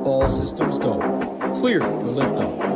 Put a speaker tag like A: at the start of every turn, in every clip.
A: All systems go. Clear for liftoff.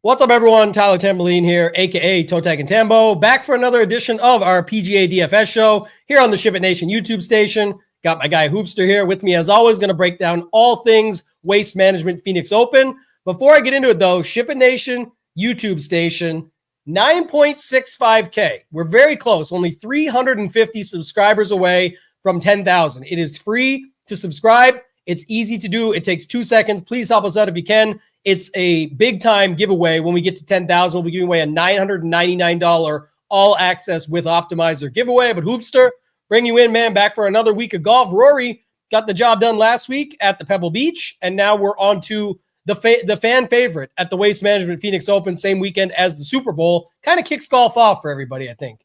A: What's up, everyone? Tyler Tamboline here, aka ToeTagginTambo, back for another edition of our PGA DFS show here on the SHIPIT Nation YouTube station. Got my guy Hoopster here with me, as always, going to break down all things Waste Management PHX Open. Before I get into it, though, SHIPIT Nation YouTube station, 9.65K. We're very close, only 350 subscribers away from 10,000. It is free to subscribe. It's easy to do. It takes 2 seconds. Please help us out if you can. It's a big time giveaway. When we get to 10,000, we'll be giving away a $999 all access with optimizer giveaway. But Hoopster, bring you in, man, back for another week of golf. Rory got the job done last week at the Pebble Beach, and now we're on to the fan favorite at the Waste Management PHX Open, same weekend as the Super Bowl. Kind of kicks golf off for everybody, I think.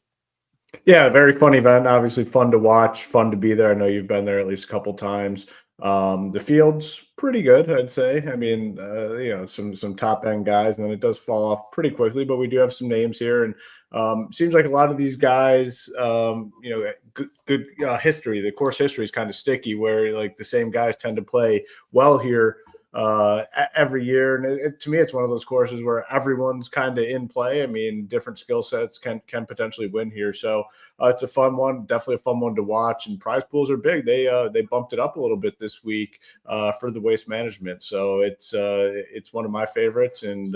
B: Yeah, very fun event. Obviously fun to watch, fun to be there. I know you've been there at least a couple times. The field's pretty good, I'd say. I mean, some top end guys, and then it does fall off pretty quickly, but we do have some names here, and seems like a lot of these guys, good history. The course history is kind of sticky, where like the same guys tend to play well here every year, and to me, it's one of those courses where everyone's kind of in play. I mean, different skill sets can potentially win here, so it's a fun one, definitely a fun one to watch. And prize pools are big. They bumped it up a little bit this week for the Waste Management, so it's one of my favorites, and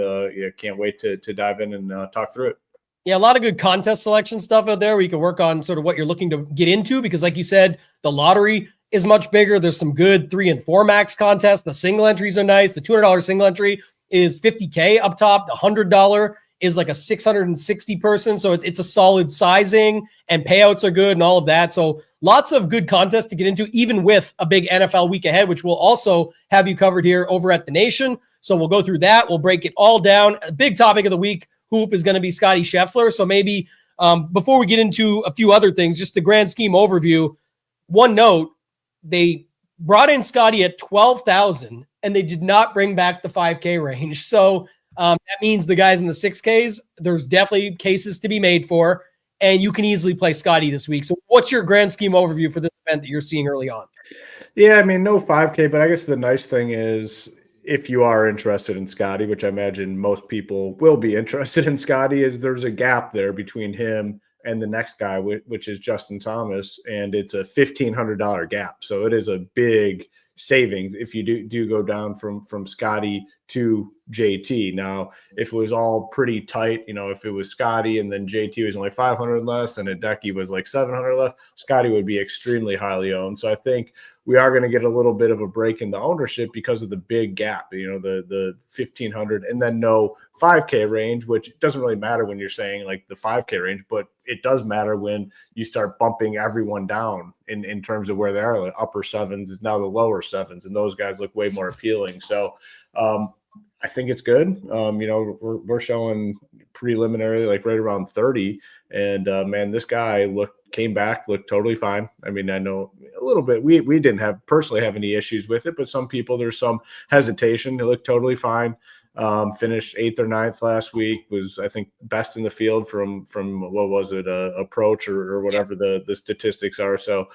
B: can't wait to dive in and talk through it.
A: Yeah, a lot of good contest selection stuff out there where you can work on sort of what you're looking to get into, because like you said, the lottery is much bigger. There's some good 3 and 4 max contests. The single entries are nice. The $200 single entry is $50K up top. The $100 is like a 660 person. So it's a solid sizing, and payouts are good and all of that. So lots of good contests to get into, even with a big NFL week ahead, which we'll also have you covered here over at the Nation. So we'll go through that. We'll break it all down. A big topic of the week, Hoop, is going to be Scotty Scheffler. So maybe before we get into a few other things, just the grand scheme overview, one note, they brought in Scotty at 12,000 and they did not bring back the 5K range. So that means the guys in the 6Ks, there's definitely cases to be made for, and you can easily play Scotty this week. So what's your grand scheme overview for this event that you're seeing early on?
B: Yeah, I mean, no 5K, but I guess the nice thing is, if you are interested in Scotty, which I imagine most people will be interested in Scotty, is there's a gap there between him and the next guy, which is Justin Thomas, and it's a $1,500 gap. So it is a big savings if you do go down from Scotty to JT. Now, if it was all pretty tight, if it was Scotty and then JT was only 500 less and Hideki was like 700 less, Scotty would be extremely highly owned. So I think we are going to get a little bit of a break in the ownership because of the big gap, the 1,500 and then no 5K range, which doesn't really matter when you're saying like the 5K range, but it does matter when you start bumping everyone down in terms of where they are. Like upper sevens is now the lower sevens, and those guys look way more appealing. So I think it's good. We're showing preliminarily like right around 30, and man, this guy came back, looked totally fine. I mean, I know a little bit. We didn't personally have any issues with it, but some people, there's some hesitation. It looked totally fine. Finished 8th or 9th last week, was I think best in the field from what was it, approach or whatever the statistics are. So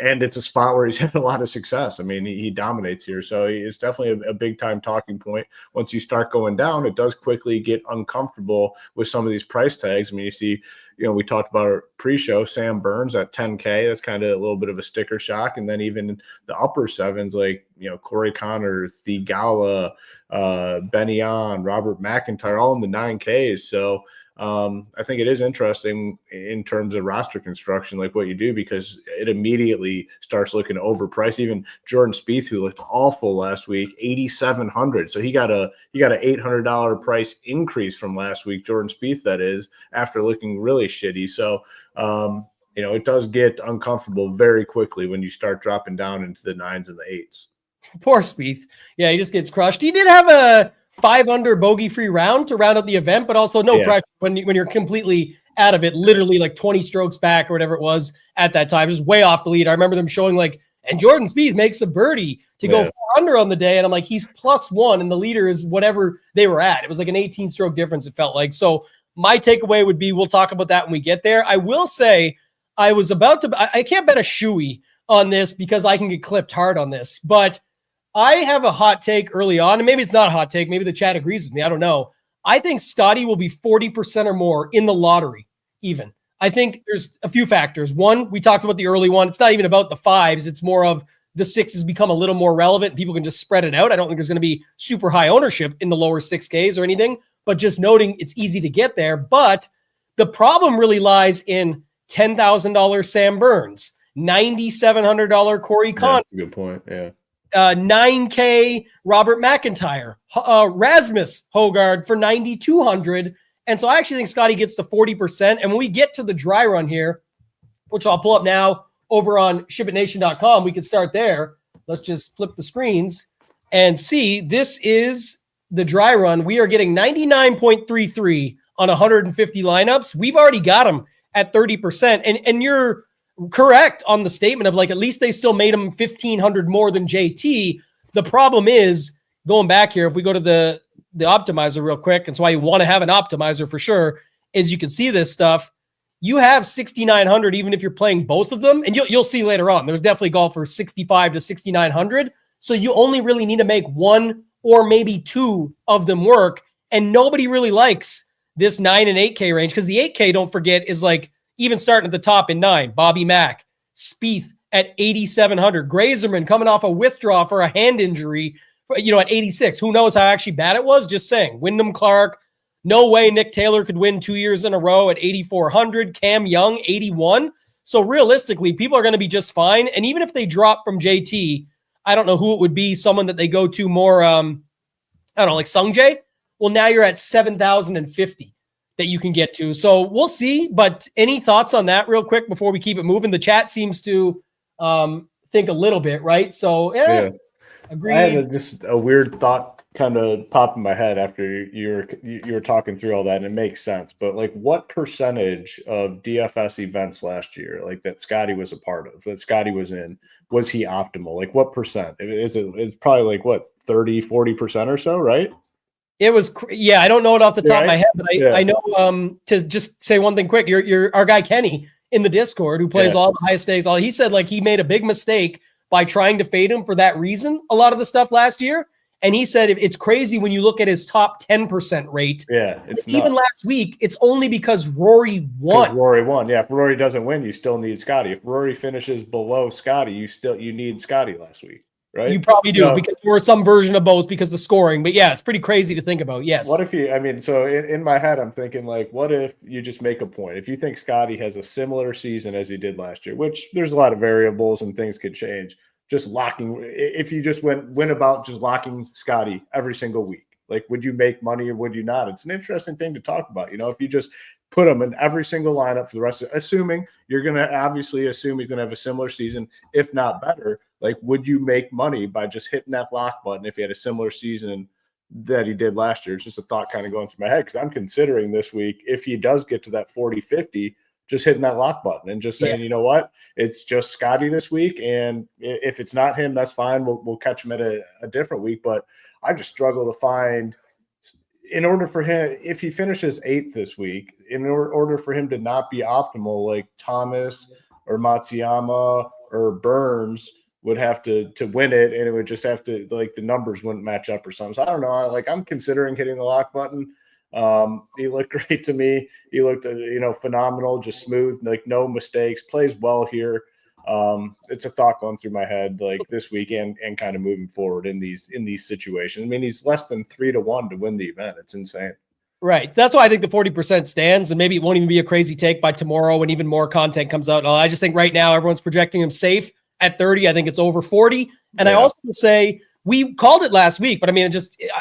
B: and it's a spot where he's had a lot of success. I mean, he dominates here. So it's definitely a big time talking point. Once you start going down, it does quickly get uncomfortable with some of these price tags. I mean, you see, we talked about our pre-show, Sam Burns at 10K. That's kind of a little bit of a sticker shock. And then even the upper sevens, like, Corey Connor, Thigala, Benny On, Robert McIntyre, all in the 9Ks. So I think it is interesting in terms of roster construction, like what you do, because it immediately starts looking overpriced. Even Jordan Spieth, who looked awful last week, 8,700. So he got an $800 price increase from last week. Jordan Spieth, that is, after looking really shitty. So it does get uncomfortable very quickly when you start dropping down into the 9s and the 8s.
A: Poor Spieth. Yeah, he just gets crushed. He did have a 5-under bogey-free round to round out the event, but also no pressure when you're completely out of it, literally like 20 strokes back or whatever it was at that time, just way off the lead. I remember them showing and Jordan Spieth makes a birdie to go 4-under on the day, and I'm like, he's +1, and the leader is whatever they were at. It was like an 18-stroke difference, it felt like. So my takeaway would be, we'll talk about that when we get there. I will say, I can't bet a shoey on this because I can get clipped hard on this, but I have a hot take early on, and maybe it's not a hot take. Maybe the chat agrees with me. I don't know. I think Scotty will be 40% or more in the lottery even. I think there's a few factors. One, we talked about the early one. It's not even about the 5s. It's more of the 6s become a little more relevant. People can just spread it out. I don't think there's going to be super high ownership in the lower 6Ks or anything, but just noting it's easy to get there. But the problem really lies in $10,000 Sam Burns, $9,700 Corey Conn.
B: That's a good point. Yeah.
A: $9K Robert McIntyre, Rasmus Hogard for $9,200. And so I actually think Scotty gets to 40%. And when we get to the dry run here, which I'll pull up now over on SHIPITNation.com, we can start there. Let's just flip the screens and see. This is the dry run. We are getting 99.33 on 150 lineups. We've already got them at 30%. And you're correct on the statement of at least they still made him 1,500 more than JT. The problem is, going back here, if we go to the optimizer real quick, and so why you want to have an optimizer for sure, is you can see this stuff. You have 6,900 even if you're playing both of them, and you'll see later on. There's definitely golfers 65 to 6,900. So you only really need to make one or maybe two of them work, and nobody really likes this 9 and 8K range because the 8K, don't forget, is even starting at the top in 9, Bobby Mack, Spieth at 8,700, Grazerman coming off a withdrawal for a hand injury, at 86. Who knows how actually bad it was? Just saying. Wyndham Clark, no way Nick Taylor could win 2 years in a row at 8,400. Cam Young, 81. So realistically, people are going to be just fine. And even if they drop from JT, I don't know who it would be, someone that they go to more, like Sungjae. Well, now you're at 7,050. That you can get to. So we'll see. But any thoughts on that real quick before we keep it moving? The chat seems to think a little bit, right? So agreed.
B: I had just a weird thought kind of pop in my head after you were talking through all that, and it makes sense. But what percentage of DFS events last year, that Scotty was a part of, that Scotty was in, was he optimal? What percent? It's probably 30-40% or so, right?
A: It was, I don't know it off the top of my head, but I know, to just say one thing quick, our guy Kenny in the Discord who plays all the highest stakes, he said he made a big mistake by trying to fade him for that reason, a lot of the stuff last year. And he said it's crazy when you look at his top 10% rate. Yeah, it's even last week, it's only because Rory won.
B: Yeah, if Rory doesn't win, you still need Scotty. If Rory finishes below Scotty, you need Scotty last week. Right?
A: You probably do because there was some version of both because of the scoring. But it's pretty crazy to think about. Yes.
B: What if so in my head, I'm thinking what if you just make a point? If you think Scotty has a similar season as he did last year, which there's a lot of variables and things could change, just locking, if you just went about just locking Scotty every single week, would you make money or would you not? It's an interesting thing to talk about. If you just put him in every single lineup for the rest of it, assuming you're going to obviously assume he's going to have a similar season, if not better. Would you make money by just hitting that lock button if he had a similar season that he did last year? It's just a thought kind of going through my head because I'm considering this week, if he does get to that 40-50, just hitting that lock button and just saying, you know what, it's just Scotty this week. And if it's not him, that's fine. We'll catch him at a different week. But I just struggle to find, in order for him, if he finishes 8th this week, in order for him to not be optimal, like Thomas or Matsuyama or Burns would have to win it, and it would just have to, the numbers wouldn't match up or something. So I don't know. I'm considering hitting the lock button. He looked great to me. He looked, phenomenal, just smooth, no mistakes, plays well here. It's a thought going through my head this week and kind of moving forward in these situations. I mean, he's less than 3-1 to win the event. It's insane.
A: Right. That's why I think the 40% stands, and maybe it won't even be a crazy take by tomorrow when even more content comes out. I just think right now everyone's projecting him safe at 30. I think it's over 40. And I also say we called it last week, but I mean,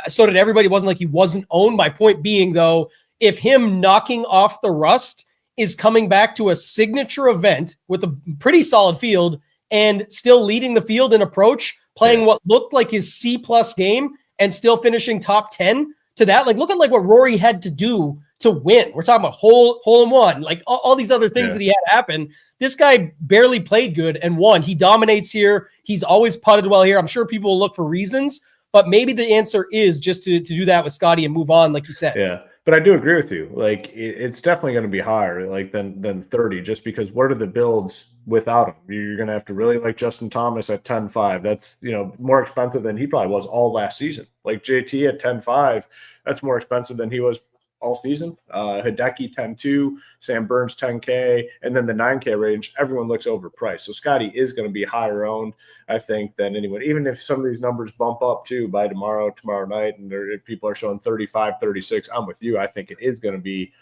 A: so did everybody. It wasn't like he wasn't owned. My point being, though, if him knocking off the rust is coming back to a signature event with a pretty solid field and still leading the field in approach, playing what looked like his C+ game and still finishing top 10 to that. Like, look at like what Rory had to do to win. We're talking about hole in one, like all these other things that he had happen. This guy barely played good and won. He dominates here. He's always putted well here. I'm sure people will look for reasons, but maybe the answer is just to do that with Scotty and move on, like you said.
B: Yeah. But I do agree with you. Like it's definitely going to be higher, like than 30, just because what are the builds without him? You're going to have to really like Justin Thomas at 10.5. That's more expensive than he probably was all last season. Like JT at 10.5, that's more expensive than he was all season. Hideki 10.2, Sam Burns 10K, and then the 9K range. Everyone looks overpriced. So Scotty is going to be higher owned, I think, than anyone. Even if some of these numbers bump up too by tomorrow night, and if people are showing 35, 36, I'm with you. I think it is going to be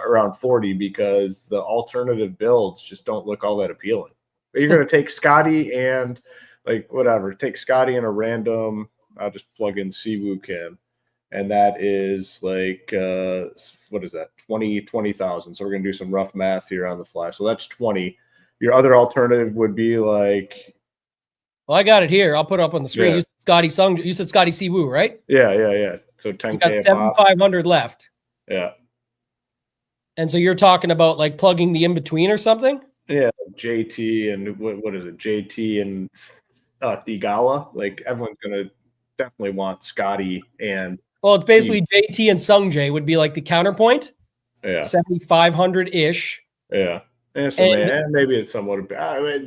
B: around 40 because the alternative builds just don't look all that appealing. But you're going to take Scotty and take Scotty and a random. I'll just plug in Siwoo Kim. And that is like, what is that? 20,000. So we're going to do some rough math here on the fly. So that's 20. Your other alternative would be like.
A: Well, I got it here. I'll put it up on the screen. Yeah. You said Scotty Siwoo, right?
B: Yeah. So 10K. You
A: got 7,500 left.
B: Yeah.
A: And so you're talking about like plugging the in between or something?
B: Yeah. JT and what is it? JT and Thigala. Like everyone's going to definitely want Scotty and.
A: Well, it's basically JT and Sungjae would be like the counterpoint.
B: Yeah.
A: 7,500-ish.
B: Yeah. And maybe it's somewhat.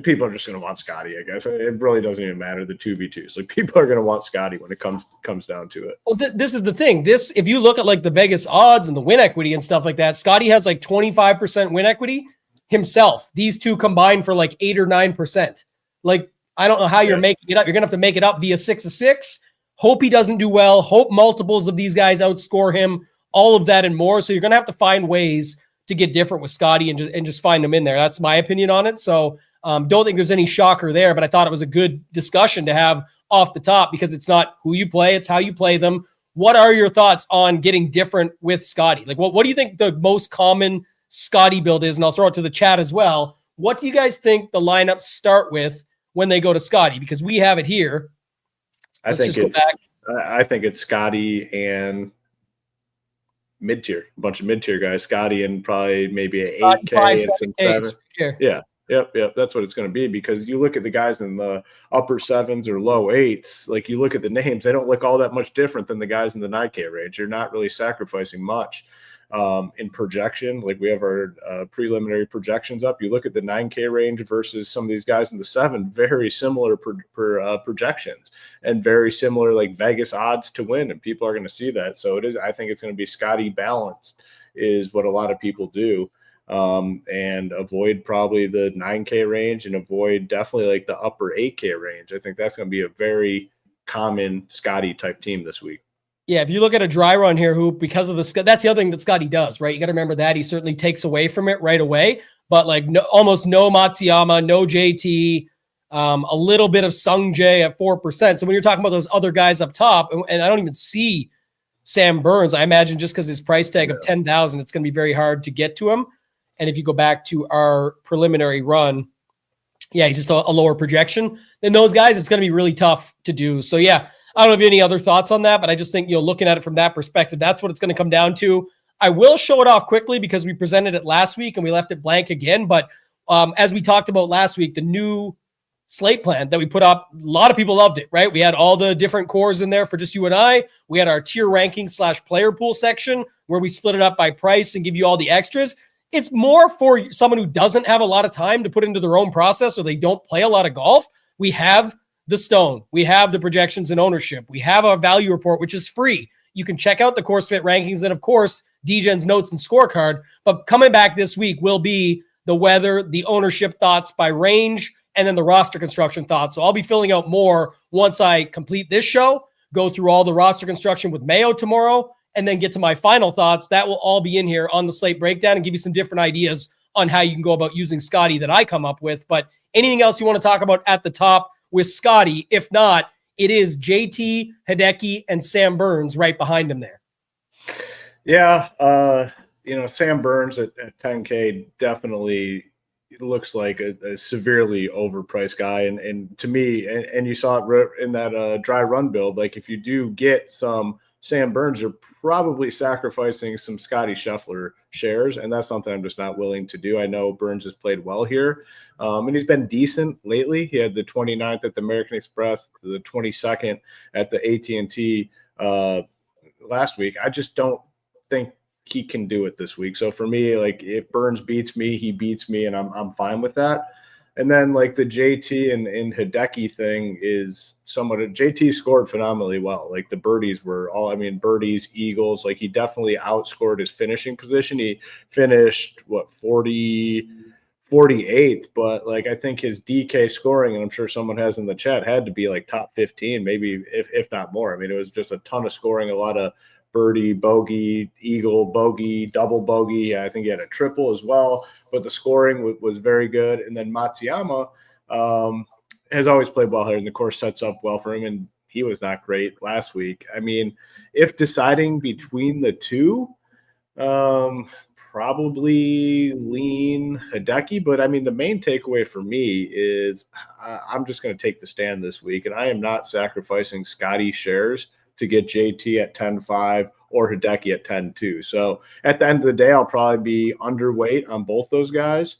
B: People are just going to want Scotty, I guess. It really doesn't even matter, the 2v2s. Like, people are going to want Scotty when it comes down to it.
A: Well, this is the thing. If you look at like the Vegas odds and the win equity and stuff like that, Scotty has like 25% win equity himself. These two combined for like 8 or 9%. Like, I don't know how you're making it up. You're going to have to make it up via 6 of 6. Hope he doesn't do well. Hope multiples of these guys outscore him. All of that and more. So you're going to have to find ways to get different with Scotty and just find them in there. That's my opinion on it. So don't think there's any shocker there, but I thought it was a good discussion to have off the top because it's not who you play, it's how you play them. What are your thoughts on getting different with Scotty? Like, what do you think the most common Scotty build is? And I'll throw it to the chat as well. What do you guys think the lineups start with when they go to Scotty? Because we have it here.
B: I think it's Scotty and mid-tier, a bunch of mid-tier guys. Scotty and probably maybe an 8K and some 7. Yeah. Yep. That's what it's going to be because you look at the guys in the upper 7s or low 8s, like you look at the names, they don't look all that much different than the guys in the 9K range. You're not really sacrificing much in projection. Like we have our preliminary projections up. You look at the 9K range versus some of these guys in the 7, very similar projections and very similar like Vegas odds to win. And people are going to see that. So I think it's going to be Scotty balanced is what a lot of people do. And avoid probably the 9K range and avoid definitely like the upper 8K range. I think that's going to be a very common Scotty type team this week.
A: Yeah, if you look at a dry run here, because of that's the other thing that Scotty does, right? You got to remember that he certainly takes away from it right away, but like almost no Matsuyama, no JT, a little bit of Sungjae at 4%. So when you're talking about those other guys up top, and I don't even see Sam Burns, I imagine just because his price tag of 10,000, it's going to be very hard to get to him. And if you go back to our preliminary run, yeah, he's just a lower projection than those guys. It's going to be really tough to do. So yeah. I don't have any other thoughts on that, but I just think, looking at it from that perspective, that's what it's going to come down to. I will show it off quickly because we presented it last week and we left it blank again. But as we talked about last week, the new slate plan that we put up, a lot of people loved it, right? We had all the different cores in there for just you and I. We had our tier ranking / player pool section where we split it up by price and give you all the extras. It's more for someone who doesn't have a lot of time to put into their own process or they don't play a lot of golf. We have the stone. We have the projections and ownership. We have our value report, which is free. You can check out the course fit rankings and, of course, DGen's notes and scorecard. But coming back this week will be the weather, the ownership thoughts by range, and then the roster construction thoughts. So I'll be filling out more once I complete this show, go through all the roster construction with Mayo tomorrow, and then get to my final thoughts. That will all be in here on the slate breakdown and give you some different ideas on how you can go about using Scotty that I come up with. But anything else you want to talk about at the top with Scotty? If not, it is JT, Hideki, and Sam Burns right behind him there.
B: Yeah, Sam Burns at 10K definitely looks like a severely overpriced guy. And to me, and you saw it in that dry run build, like if you do get some Sam Burns, you're probably sacrificing some Scotty Scheffler shares, and that's something I'm just not willing to do. I know Burns has played well here, and he's been decent lately. He had the 29th at the American Express, the 22nd at the AT&T last week. I just don't think he can do it this week. So for me, like if Burns beats me, he beats me, and I'm fine with that. And then like the JT and Hideki thing is somewhat. JT scored phenomenally well. Like the birdies were all, birdies, eagles. Like he definitely outscored his finishing position. He finished 48th, but like I think his DK scoring, and I'm sure someone has in the chat, had to be like top 15, maybe if not more. It was just a ton of scoring, a lot of birdie, bogey, eagle, bogey, double bogey. I think he had a triple as well, but the scoring was very good. And then Matsuyama has always played well here, and the course sets up well for him, and he was not great last week. If deciding between the two, probably lean Hideki, but the main takeaway for me is I'm just going to take the stand this week, and I am not sacrificing Scotty shares to get JT at 10.5 or Hideki at 10.2. So at the end of the day, I'll probably be underweight on both those guys,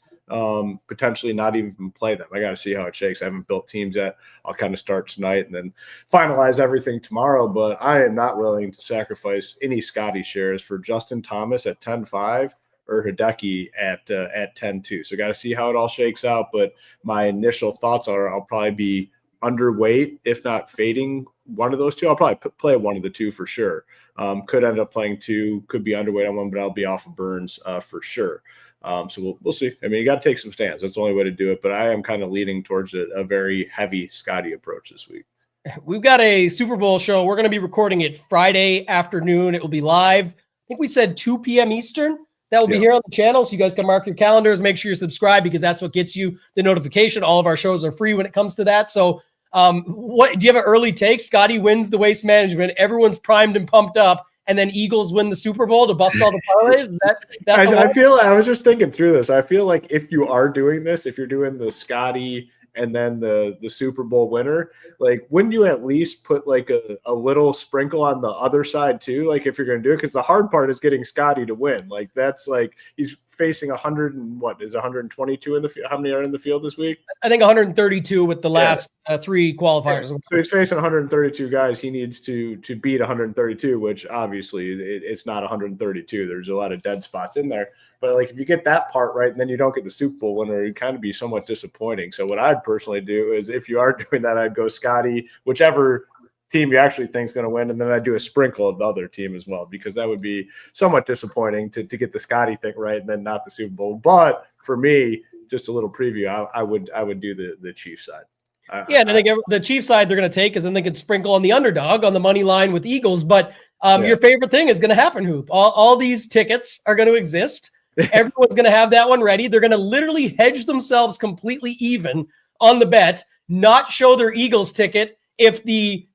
B: potentially not even play them. I got to see how it shakes. I haven't built teams yet. I'll kind of start tonight and then finalize everything tomorrow, but I am not willing to sacrifice any Scotty shares for Justin Thomas at 10.5 or Hideki at 10.2. So got to see how it all shakes out, but my initial thoughts are I'll probably be underweight, if not fading one of those two. I'll probably play one of the two for sure. Could end up playing two, could be underweight on one, but I'll be off of Burns for sure. So we'll see. You got to take some stands. That's the only way to do it, but I am kind of leaning towards a very heavy Scotty approach this week.
A: We've got a Super Bowl show. We're going to be recording it Friday afternoon. It will be live. I think we said 2 p.m. Eastern. That will be here on the channel, so you guys can mark your calendars. Make sure you're subscribed because that's what gets you the notification. All of our shows are free when it comes to that. So what do you have an early take? Scotty wins the Waste Management. Everyone's primed and pumped up, and then Eagles win the Super Bowl to bust all the parlays. Is that
B: I was just thinking through this. I feel like if you are doing this, if you're doing the Scotty and then the Super Bowl winner, like wouldn't you at least put like a little sprinkle on the other side too? Like if you're going to do it, because the hard part is getting Scotty to win. Like that's like he's facing 122 in the field. How many are in the field this week?
A: I think 132 with the last 3 qualifiers.
B: Yeah. So he's facing 132 guys. He needs to beat 132, which obviously it's not 132. There's a lot of dead spots in there. But like if you get that part right and then you don't get the Super Bowl winner, it'd kind of be somewhat disappointing. So what I'd personally do is if you are doing that, I'd go Scotty, whichever team you actually think is going to win, and then I'd do a sprinkle of the other team as well, because that would be somewhat disappointing to get the Scotty thing right and then not the Super Bowl. But for me, just a little preview, I would do the Chiefs side.
A: And I think the Chiefs side they're going to take is then they can sprinkle on the underdog on the money line with Eagles. But your favorite thing is going to happen, Hoop. All these tickets are going to exist. Everyone's going to have that one ready. They're going to literally hedge themselves completely even on the bet, not show their Eagles ticket if the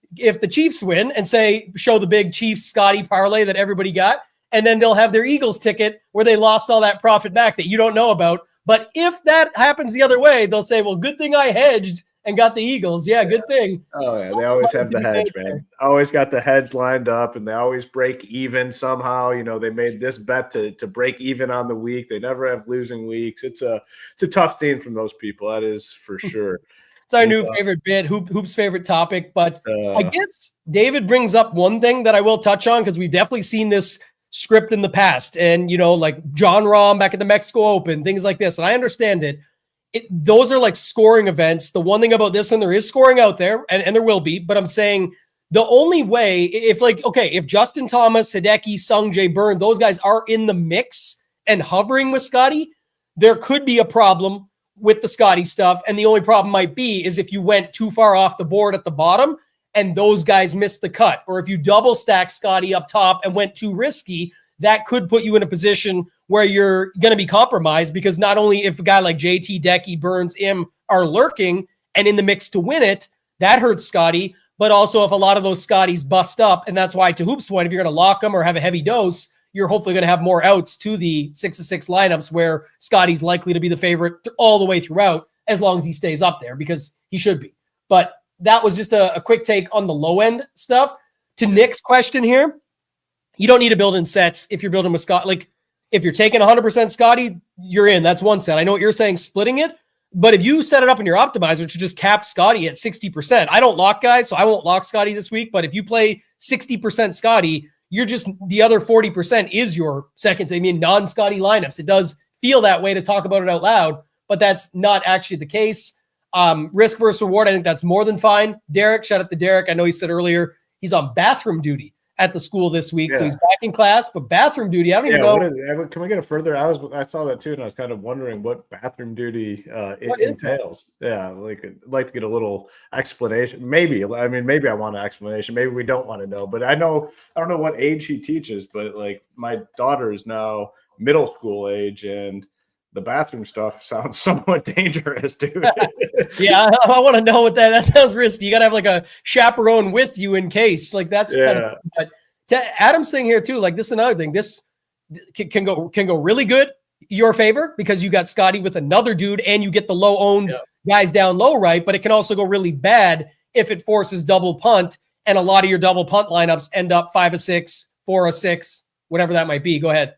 A: Chiefs win, and say show the big Chiefs Scotty parlay that everybody got, and then they'll have their Eagles ticket where they lost all that profit back that you don't know about. But if that happens the other way, they'll say, well, good thing I hedged and got the Eagles. Yeah, good thing.
B: Oh, yeah. They always have the hedge, man. Always got the hedge lined up, and they always break even somehow. They made this bet to break even on the week. They never have losing weeks. It's a tough theme from those people. That is for sure.
A: It's our new favorite bit, Hoop's favorite topic. But I guess David brings up one thing that I will touch on, because we've definitely seen this script in the past. And, like John Rahm back at the Mexico Open, things like this. And I understand it. Those are like scoring events. The one thing about this one, there is scoring out there, and there will be. But I'm saying the only way, if Justin Thomas, Hideki, Sungjae, Burn, those guys are in the mix and hovering with Scotty, there could be a problem with the Scotty stuff. And the only problem might be is if you went too far off the board at the bottom and those guys missed the cut, or if you double stack Scotty up top and went too risky, that could put you in a position where you're going to be compromised, because not only if a guy like JT, Decky, Burns, Im are lurking and in the mix to win it, that hurts Scotty, but also if a lot of those Scotties bust up, and that's why, to Hoop's point, if you're going to lock them or have a heavy dose, you're hopefully going to have more outs to the 6-6 lineups where Scotty's likely to be the favorite all the way throughout, as long as he stays up there, because he should be. But that was just a quick take on the low end stuff. To Nick's question here, you don't need to build in sets if you're building with Scott. Like, if you're taking 100% Scotty, you're in. That's one set. I know what you're saying, splitting it. But if you set it up in your optimizer to just cap Scotty at 60%, I don't lock guys, so I won't lock Scotty this week. But if you play 60% Scotty, you're just, the other 40% is your second, I mean, non-Scotty lineups. It does feel that way to talk about it out loud, but that's not actually the case. Risk versus reward, I think that's more than fine. Derek, shout out to Derek. I know he said earlier he's on bathroom duty at the school this week, so he's back in class, but bathroom duty, I don't even know.
B: Can we get a further? I saw that too, and I was kind of wondering what bathroom duty it entails. Yeah, I'd like to get a little explanation. Maybe I want an explanation. Maybe we don't want to know, but I don't know what age he teaches, but like my daughter is now middle school age, and the bathroom stuff sounds somewhat dangerous, dude.
A: Yeah, I want to know what that sounds risky. You got to have like a chaperone with you in case. Like that's kind of, but to Adam's thing here too, like this is another thing. This can go really good your favor because you got Scotty with another dude and you get the low owned guys down low, right? But it can also go really bad if it forces double punt and a lot of your double punt lineups end up 5-6, 4-6, whatever that might be. Go ahead.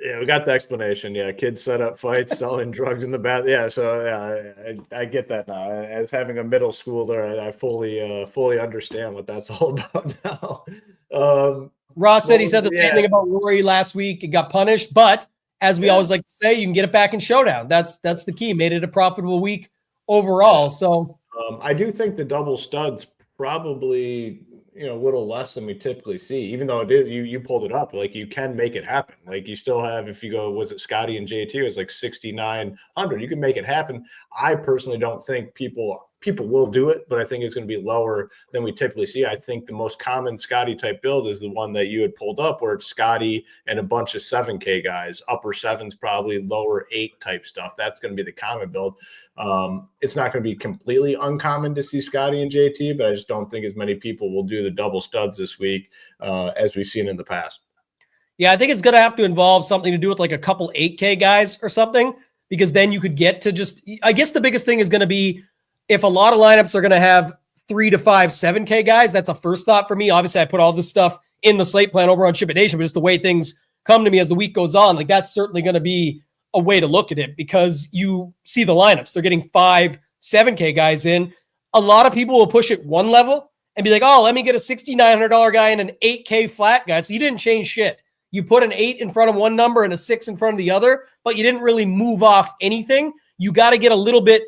B: Yeah, we got the explanation. Yeah, kids set up fights, selling drugs in the bath. Yeah, so yeah, I get that now. As having a middle schooler, I fully understand what that's all about now.
A: Ross said he said the same thing about Rory last week. It got punished, but as we always like to say, you can get it back in showdown. That's the key. Made it a profitable week overall. Yeah. So
B: I do think the double studs probably a little less than we typically see, even though it is you pulled it up, like you can make it happen. Like you still have, if you go, was it Scotty and JT, it was like 6,900. You can make it happen. I personally don't think people will do it, but I think it's going to be lower than we typically see. I think the most common Scotty type build is the one that you had pulled up, where it's Scotty and a bunch of 7K guys, upper sevens, probably lower 8 type stuff. That's going to be the common build. It's not going to be completely uncommon to see Scotty and JT, but I just don't think as many people will do the double studs this week as we've seen in the past.
A: Yeah, I think it's going to have to involve something to do with like a couple 8K guys or something, because then you could get to just, I guess the biggest thing is going to be if a lot of lineups are going to have 3 to 5 7K guys. That's a first thought for me. Obviously, I put all this stuff in the slate plan over on SHIPIT Nation, but just the way things come to me as the week goes on, like that's certainly going to be a way to look at it, because you see the lineups. They're getting 5 7K guys in. A lot of people will push it one level and be like, oh, let me get a $6,900 guy and an 8K flat guy. So you didn't change shit. You put an 8 in front of one number and a 6 in front of the other, but you didn't really move off anything. You got to get a little bit,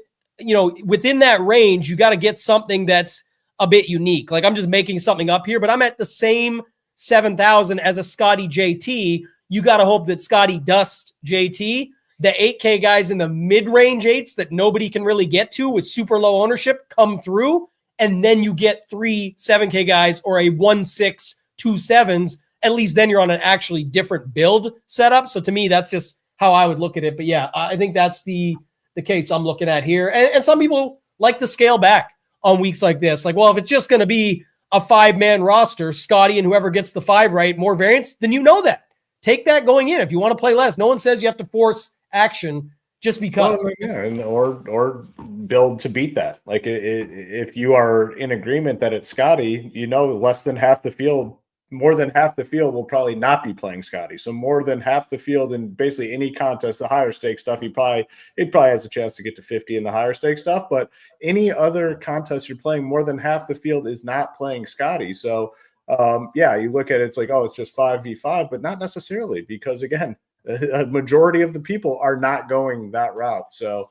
A: within that range, you got to get something that's a bit unique. Like I'm just making something up here, but I'm at the same 7,000 as a Scotty JT. You got to hope that Scotty dusts JT. The 8K guys in the mid-range 8s that nobody can really get to with super low ownership come through, and then you get 3 7K guys or a 1-6, 2 7s. At least then you're on an actually different build setup. So to me, that's just how I would look at it. But yeah, I think that's the case I'm looking at here. And some people like to scale back on weeks like this. Like, well, if it's just going to be a 5-man roster, Scotty and whoever gets the 5 right, more variants, then you know that. Take that going in. If you want to play less, no one says you have to force action just because.
B: Well, yeah, or build to beat that. Like if you are in agreement that it's Scotty, less than half the field, more than half the field will probably not be playing Scotty. So more than half the field in basically any contest, the higher stake stuff, it probably has a chance to get to 50 in the higher stake stuff. But any other contest you're playing, more than half the field is not playing Scotty. So you look at it, it's like, oh, it's just 5v5, but not necessarily, because again, a majority of the people are not going that route. So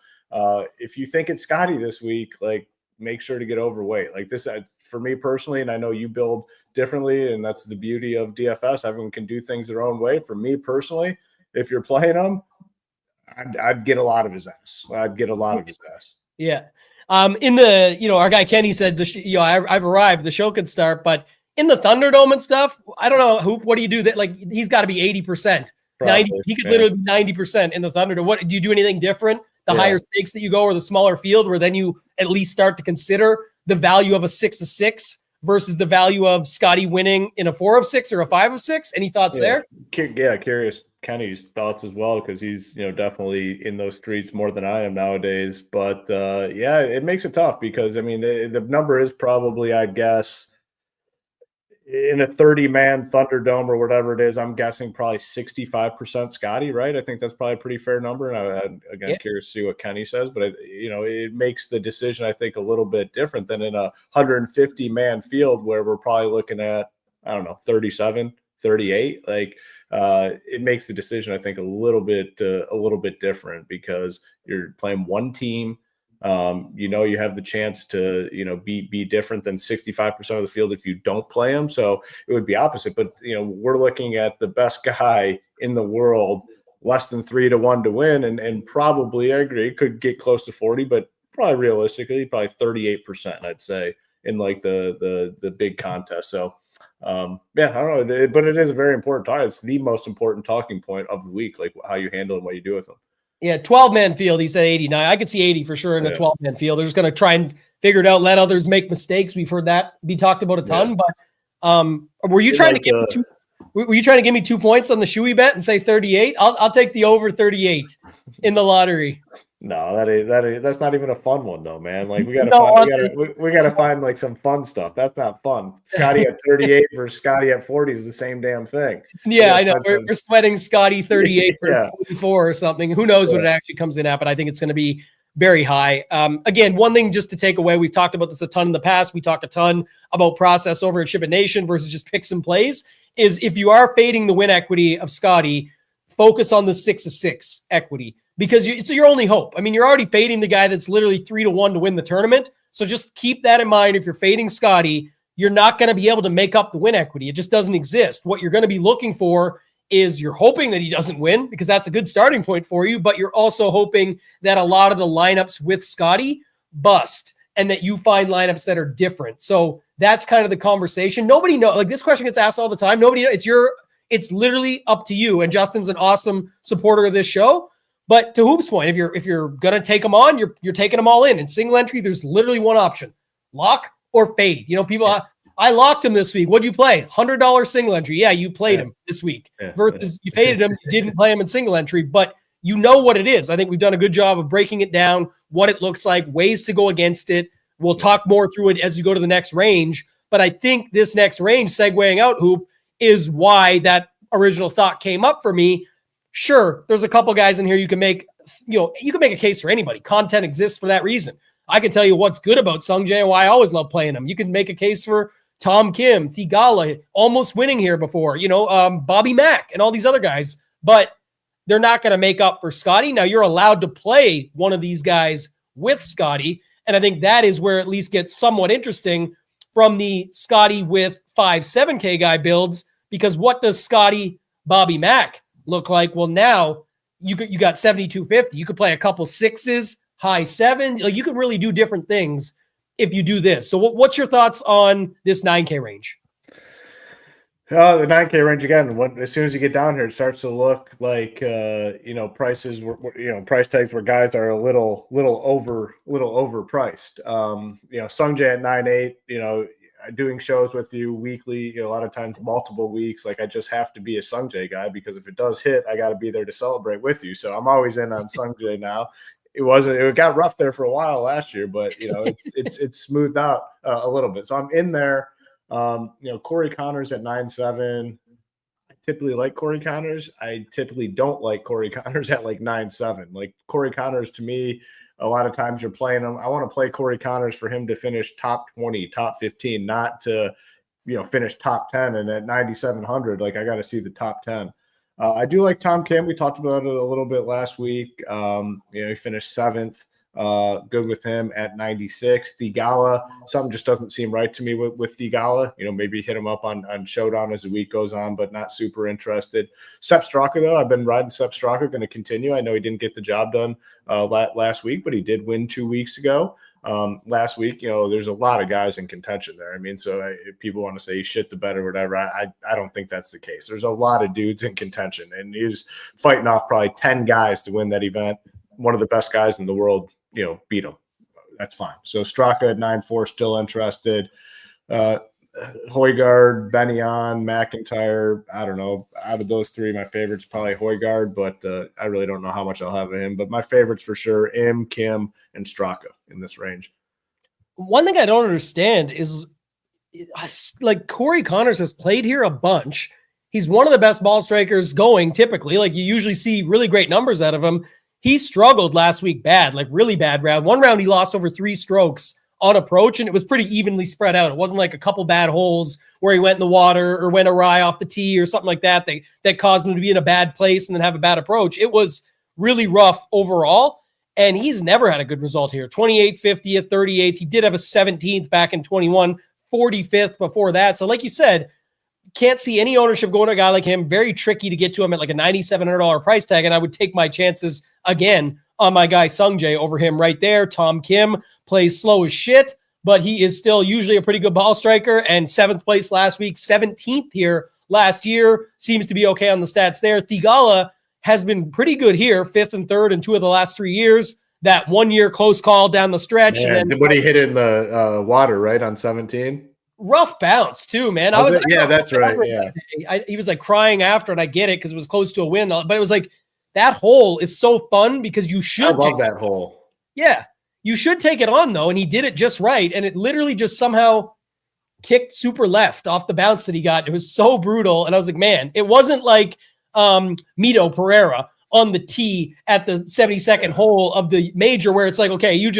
B: if you think it's Scotty this week, like make sure to get overweight. Like this, for me personally, and I know you build differently, and that's the beauty of DFS. Everyone can do things their own way. For me personally, if you're playing them, I'd get a lot of his ass. Yeah.
A: In the, our guy Kenny said, I've arrived, the show could start, but in the Thunderdome and stuff, I don't know, Hoop, what do you do that? Like, he's got to be 80%. Probably, 90, he could literally be 90% in the Thunderdome. What do you do anything different? The higher stakes that you go, or the smaller field, where then you at least start to consider the value of a 6-6 versus the value of Scotty winning in a 4 of 6 or a 5 of 6. Any thoughts there?
B: Yeah, curious Kenny's thoughts as well, because he's definitely in those streets more than I am nowadays. But it makes it tough because I mean the number is probably, I guess, in a 30-man Thunderdome or whatever it is, I'm guessing probably 65% Scotty, right? I think that's probably a pretty fair number. And I'm curious to see what Kenny says, but it makes the decision, I think, a little bit different than in a 150-man field where we're probably looking at, I don't know, 37, 38. Like it makes the decision, I think, a little bit different because you're playing one team. You have the chance to, be different than 65% of the field if you don't play them. So it would be opposite. But, we're looking at the best guy in the world, less than 3-1 to win. And probably, I agree, could get close to 40, but probably realistically, probably 38%, I'd say, in like the big contest. So, I don't know. But it is a very important time. It's the most important talking point of the week, like how you handle and what you do with them.
A: Yeah, 12-man field, he said 89. I could see 80 for sure in a 12-man field. They're just going to try and figure it out, let others make mistakes. We've heard that be talked about a ton. But were you trying to give me two? Were you trying to give me 2 points on the Shoey bet and say 38? I'll take the over 38 in the lottery.
B: No, that's not even a fun one though, man. Like we gotta find like some fun stuff. That's not fun. Scotty at 38 versus Scotty at 40 is the same damn thing.
A: Yeah, I know. We're sweating Scotty 38 for 44 or something. Who knows what it actually comes in at, but I think it's going to be very high. Again, one thing just to take away, we've talked about this a ton in the past. We talked a ton about process over at SHIPIT Nation versus just picks and plays, is if you are fading the win equity of Scotty, focus on the 6 of 6 equity. Because it's your only hope. I mean, you're already fading the guy that's literally 3-1 to win the tournament. So just keep that in mind. If you're fading Scotty, you're not going to be able to make up the win equity. It just doesn't exist. What you're going to be looking for is you're hoping that he doesn't win because that's a good starting point for you. But you're also hoping that a lot of the lineups with Scotty bust and that you find lineups that are different. So that's kind of the conversation. Nobody knows. Like this question gets asked all the time. Nobody knows. It's literally up to you. And Justin's an awesome supporter of this show. But to Hoop's point, if you're gonna take them on, you're taking them all in. In single entry, there's literally one option: lock or fade. I locked him this week. What'd you play? $100 single entry. Yeah, you played him this week. Versus you faded him, you didn't play him in single entry. But you know what it is. I think we've done a good job of breaking it down, what it looks like, ways to go against it. We'll talk more through it as you go to the next range. But I think this next range, segueing out, Hoop, is why that original thought came up for me. Sure, there's a couple guys in here you can make a case for anybody. Content exists for that reason. I can tell you what's good about Sungjae and why I always love playing him. You can make a case for Tom Kim, Theegala, almost winning here before, Bobby Mack and all these other guys, but they're not going to make up for Scotty. Now you're allowed to play one of these guys with Scotty, and I think that is where it at least gets somewhat interesting from the Scotty with 5-7K guy builds, because what does Scotty, Bobby Mack look like? Well, now you got 7,250. You could play a couple 6s, high 7. Like you could really do different things if you do this. So what's your thoughts on this 9K range?
B: The 9K range again. As soon as you get down here, it starts to look like prices. Price tags where guys are a little overpriced. Sungjae at 9.8. Doing shows with you weekly, a lot of times multiple weeks. Like I just have to be a Sungjae guy because if it does hit, I got to be there to celebrate with you. So I'm always in on Sungjae now. It got rough there for a while last year, but it's smoothed out a little bit. So I'm in there. Corey Connors at 9.7. I typically like Corey Connors. I typically don't like Corey Connors at like 9.7. Like Corey Connors to me, a lot of times you're playing him. I want to play Corey Connors for him to finish top 20, top 15, not to, finish top 10. And at 9,700, like I got to see the top 10. I do like Tom Kim. We talked about it a little bit last week. He finished 7th. Good with him at 96. Theegala, something just doesn't seem right to me with Theegala. Maybe hit him up on Showdown as the week goes on, but not super interested. Sepp Straka, though, I've been riding Sepp Straka, going to continue. I know he didn't get the job done last week, but he did win 2 weeks ago. Last week, there's a lot of guys in contention there. I mean, so if people want to say shit the bet or whatever, I don't think that's the case. There's a lot of dudes in contention, and he's fighting off probably 10 guys to win that event. One of the best guys in the world, beat him. That's fine. So Straka at 9.4, still interested. Højgaard, Benyon, McIntyre. I don't know. Out of those three, my favorite's probably Højgaard, but I really don't know how much I'll have of him. But my favorites for sure, Kim, and Straka in this range.
A: One thing I don't understand is, like, Corey Connors has played here a bunch. He's one of the best ball strikers going typically. Like, you usually see really great numbers out of him. He struggled last week bad, like really bad round. One round he lost over 3 strokes on approach, and it was pretty evenly spread out. It wasn't like a couple bad holes where he went in the water or went awry off the tee or something like that that caused him to be in a bad place and then have a bad approach. It was really rough overall, and he's never had a good result here. 28th, 50th, 38th. He did have a 17th back in 21, 45th before that. So like you said, can't see any ownership going to a guy like him. Very tricky to get to him at like a $9,700 price tag, and I would take my chances again on my guy Sungjae over him right there. Tom Kim plays slow as shit, but he is still usually a pretty good ball striker, and 7th place last week, 17th here last year. Seems to be okay on the stats there. Theegala has been pretty good here, 5th and 3rd in 2 of the last 3 years. That 1 year close call down the stretch.
B: Man, and then when he hit in the water, right, on 17?
A: Rough bounce too, man.
B: That's right. Yeah,
A: he was like crying after, and I get it because it was close to a win. But it was like, that hole is so fun because you should.
B: I love that hole.
A: Yeah, you should take it on though, and he did it just right, and it literally just somehow kicked super left off the bounce that he got. It was so brutal, and I was like, man, it wasn't like Mito Pereira on the tee at the 72nd hole of the major where it's like, okay, you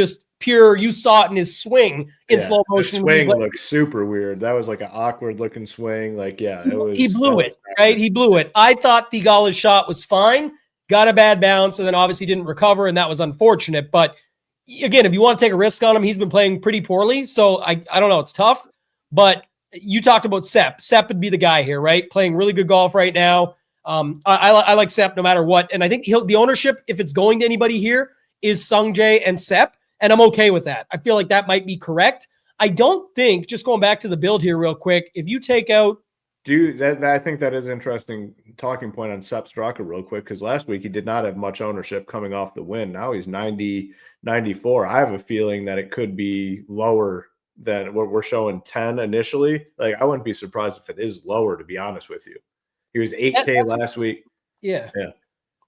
A: saw it in his swing in slow motion.
B: The swing looked super weird. That was like an awkward looking swing. Like, yeah, it was.
A: He blew it, right? He blew it. I thought Theegala's shot was fine, got a bad bounce, and then obviously didn't recover, and that was unfortunate. But again, if you want to take a risk on him, he's been playing pretty poorly. So I don't know. It's tough. But you talked about Sepp. Sepp would be the guy here, right? Playing really good golf right now. I like Sepp no matter what. And I think the ownership, if it's going to anybody here, is Sungjae and Sepp. And I'm okay with that. I feel like that might be correct. I don't think, just going back to the build here real quick, if you take out.
B: I think that is interesting talking point on Sepp Straka real quick, because last week he did not have much ownership coming off the win. Now he's 90, 94. I have a feeling that it could be lower than what we're showing 10 initially. Like, I wouldn't be surprised if it is lower, to be honest with you. He was 8K last week.
A: Yeah.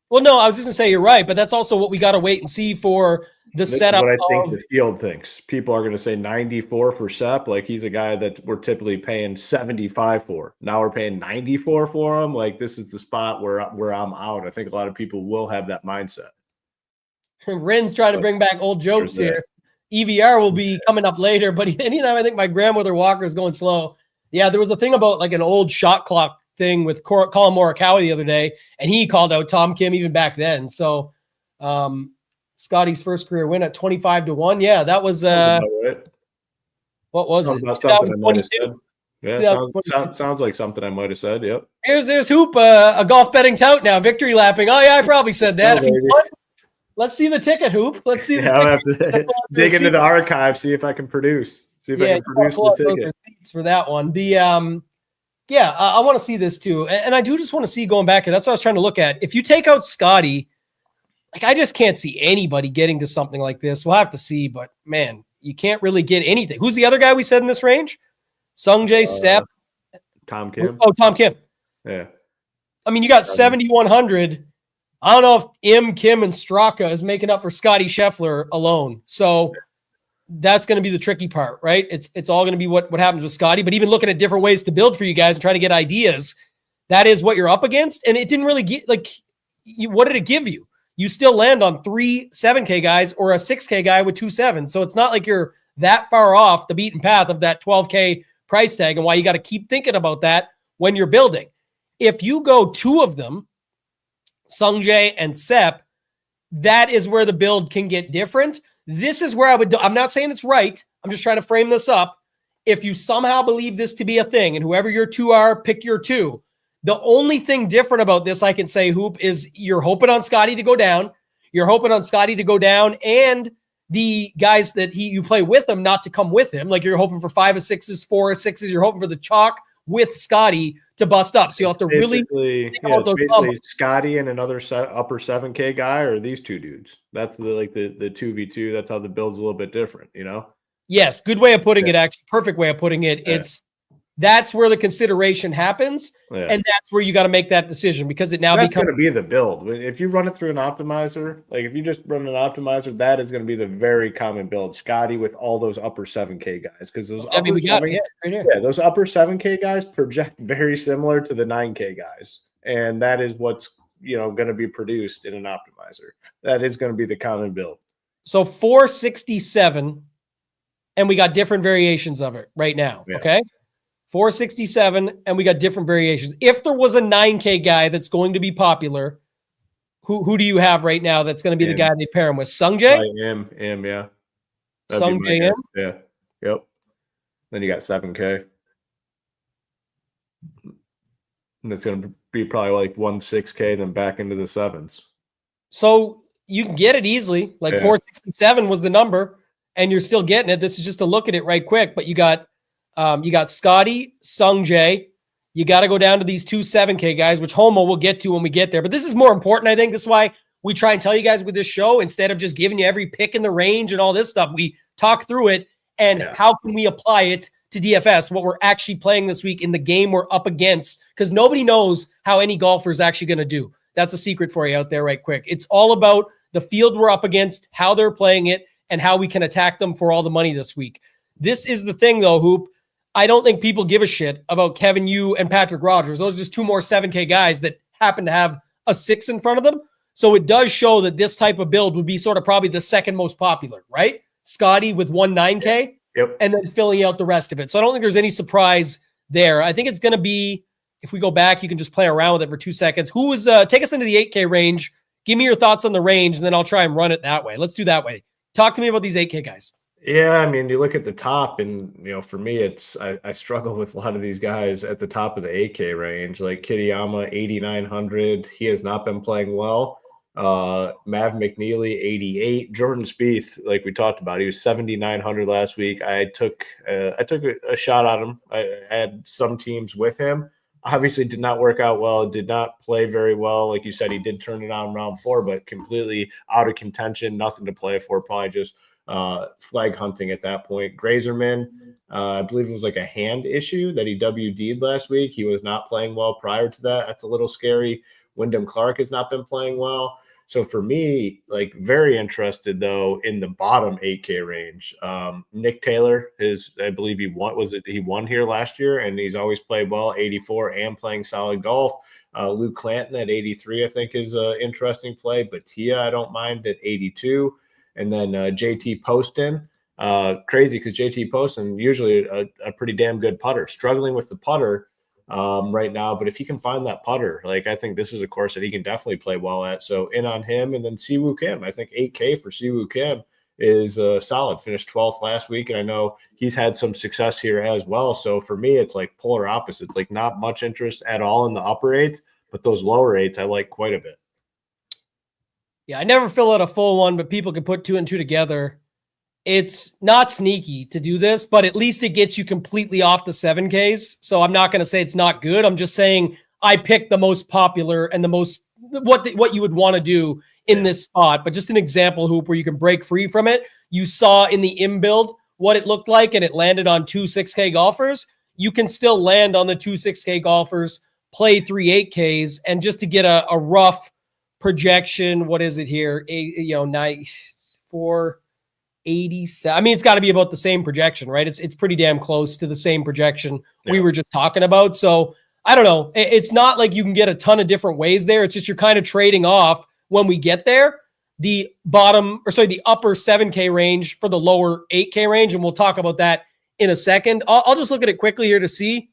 A: Well, no, I was just going to say you're right, but that's also what we got to wait and see for the setup.
B: What I think the field thinks. People are going to say 94 for Sepp. Like, he's a guy that we're typically paying 75 for. Now we're paying 94 for him. Like, this is the spot where I'm out. I think a lot of people will have that mindset.
A: Rin's trying to bring back old jokes here. EVR will be coming up later, but anytime I think my grandmother Walker is going slow. Yeah, there was a thing about like an old shot clock thing with Colin Morikawa the other day, and he called out Tom Kim even back then. So Scotty's first career win at 25-1. Yeah, that was what was it? 2022.
B: Yeah, sounds like something I might have said. Yep.
A: There's Hoop, a golf betting tout now, victory lapping. Oh yeah, I probably said that. If you won, let's see the ticket, Hoop. Let's see.
B: I'll have to dig into the archive, see if I can produce. See if I can produce the ticket.
A: Receipts for that one. I want to see this too. And I do just want to see going back. And that's what I was trying to look at. If you take out Scotty, like, I just can't see anybody getting to something like this. We'll have to see, but man, you can't really get anything. Who's the other guy we said in this range? Sungjae, Sepp.
B: Tom Kim.
A: Oh, Tom Kim.
B: Yeah.
A: I mean, you got 7,100. I don't know if Kim, and Straka is making up for Scotty Scheffler alone. So that's going to be the tricky part, right? It's all going to be what happens with Scotty, but even looking at different ways to build for you guys and trying to get ideas, that is what you're up against. And it didn't really get, what did it give you? You still land on 3 7K guys or a 6K guy with 2 7. So it's not like you're that far off the beaten path of that 12K price tag, and why you got to keep thinking about that when you're building. If you go 2 of them, Sungjae and Sepp, that is where the build can get different. This is where I'm not saying it's right. I'm just trying to frame this up. If you somehow believe this to be a thing, and whoever your 2 are, pick your 2. The only thing different about this, I can say, Hoop, is you're hoping on Scotty to go down. You're hoping on Scotty to go down, and the guys that you play with him not to come with him. Like, you're hoping for 5 of 6s, 4 of 6s. You're hoping for the chalk with Scotty to bust up. So you'll have to really think about those
B: basically Scotty and another upper 7K guy, or these 2 dudes. That's the 2v2. That's how the build's a little bit different, you know?
A: Yes, good way of putting it, actually. Perfect way of putting it.
B: Yeah.
A: That's where the consideration happens,
B: Yeah.
A: and that's where you got to make that decision because it now
B: That's
A: becomes
B: going to be the build. If you run it through an optimizer, like if you just run an optimizer, that is going to be the very common build. Scotty with all those upper 7K guys, because those those upper 7K guys project very similar to the 9K guys, and that is what's going to be produced in an optimizer. That is going to be the common build.
A: So 467, and we got different variations of it right now.
B: Yeah.
A: Okay. 467, and we got different variations. If there was a 9K guy that's going to be popular, who do you have right now that's going to be the guy they pair him with? Sungjae?
B: Yeah.
A: Sungjae M?
B: Yeah. Yep. Then you got 7K. And it's going to be probably like 1.6K, then back into the sevens.
A: So you can get it easily. Like 467 was the number, and you're still getting it. This is just to look at it right quick, but you got Scotty, Sungjae. You got to go down to these 2 7K guys, which Homo will get to when we get there. But this is more important, I think. This is why we try and tell you guys with this show, instead of just giving you every pick in the range and all this stuff, we talk through it and how can we apply it to DFS, what we're actually playing this week in the game we're up against, because nobody knows how any golfer is actually going to do. That's a secret for you out there right quick. It's all about the field we're up against, how they're playing it, and how we can attack them for all the money this week. This is the thing, though, Hoop. I don't think people give a shit about Kevin Yu and Patrick Rogers. Those are just 2 more 7K guys that happen to have a 6 in front of them. So it does show that this type of build would be sort of probably the second most popular, right? Scotty with 1 9K, and then filling out the rest of it. So I don't think there's any surprise there. I think it's going to be, if we go back, you can just play around with it for 2 seconds. Who is take us into the 8K range. Give me your thoughts on the range, and then I'll try and run it that way. Let's do that way. Talk to me about these 8K guys.
B: Yeah, I mean, you look at the top, and for me, I struggle with a lot of these guys at the top of the 8K range, like Kitayama, 8,900. He has not been playing well. Mav McNeely, 88. Jordan Spieth, like we talked about, he was 7,900 last week. I took a shot at him. I had some teams with him. Obviously, did not work out well. Did not play very well. Like you said, he did turn it on round 4, but completely out of contention. Nothing to play for. Probably just flag hunting at that point. Grazerman, I believe it was like a hand issue that he WD'd last week. He was not playing well prior to that. That's a little scary. Wyndham Clark has not been playing well. So for me, like, very interested though in the bottom 8K range. Nick Taylor I believe he won here last year, and he's always played well, 84, and playing solid golf. Luke Clanton at 83, I think, is an interesting play. But Tia, I don't mind at 82. And then JT Poston, crazy because JT Poston, usually a pretty damn good putter, struggling with the putter right now. But if he can find that putter, like, I think this is a course that he can definitely play well at. So in on him. And then Siwoo Kim, I think 8K for Siwoo Kim is solid. Finished 12th last week, and I know he's had some success here as well. So for me, it's like polar opposites, like not much interest at all in the upper 8s, but those lower 8s I like quite a bit.
A: Yeah, I never fill out a full one, but people can put 2 and 2 together. It's not sneaky to do this, but at least it gets you completely off the 7Ks. So I'm not going to say it's not good. I'm just saying I picked the most popular and the most what you would want to do in this spot. But just an example, Hoop, where you can break free from it. You saw in the im build what it looked like, and it landed on 2 6K golfers. You can still land on the 2 6K golfers, play 3 8Ks, and just to get a rough projection, what is it here? 487. I mean, it's got to be about the same projection, right? It's pretty damn close to the same projection we were just talking about. So I don't know. It's not like you can get a ton of different ways there. It's just you're kind of trading off when we get there the upper 7K range for the lower 8K range, and we'll talk about that in a second. I'll just look at it quickly here to see.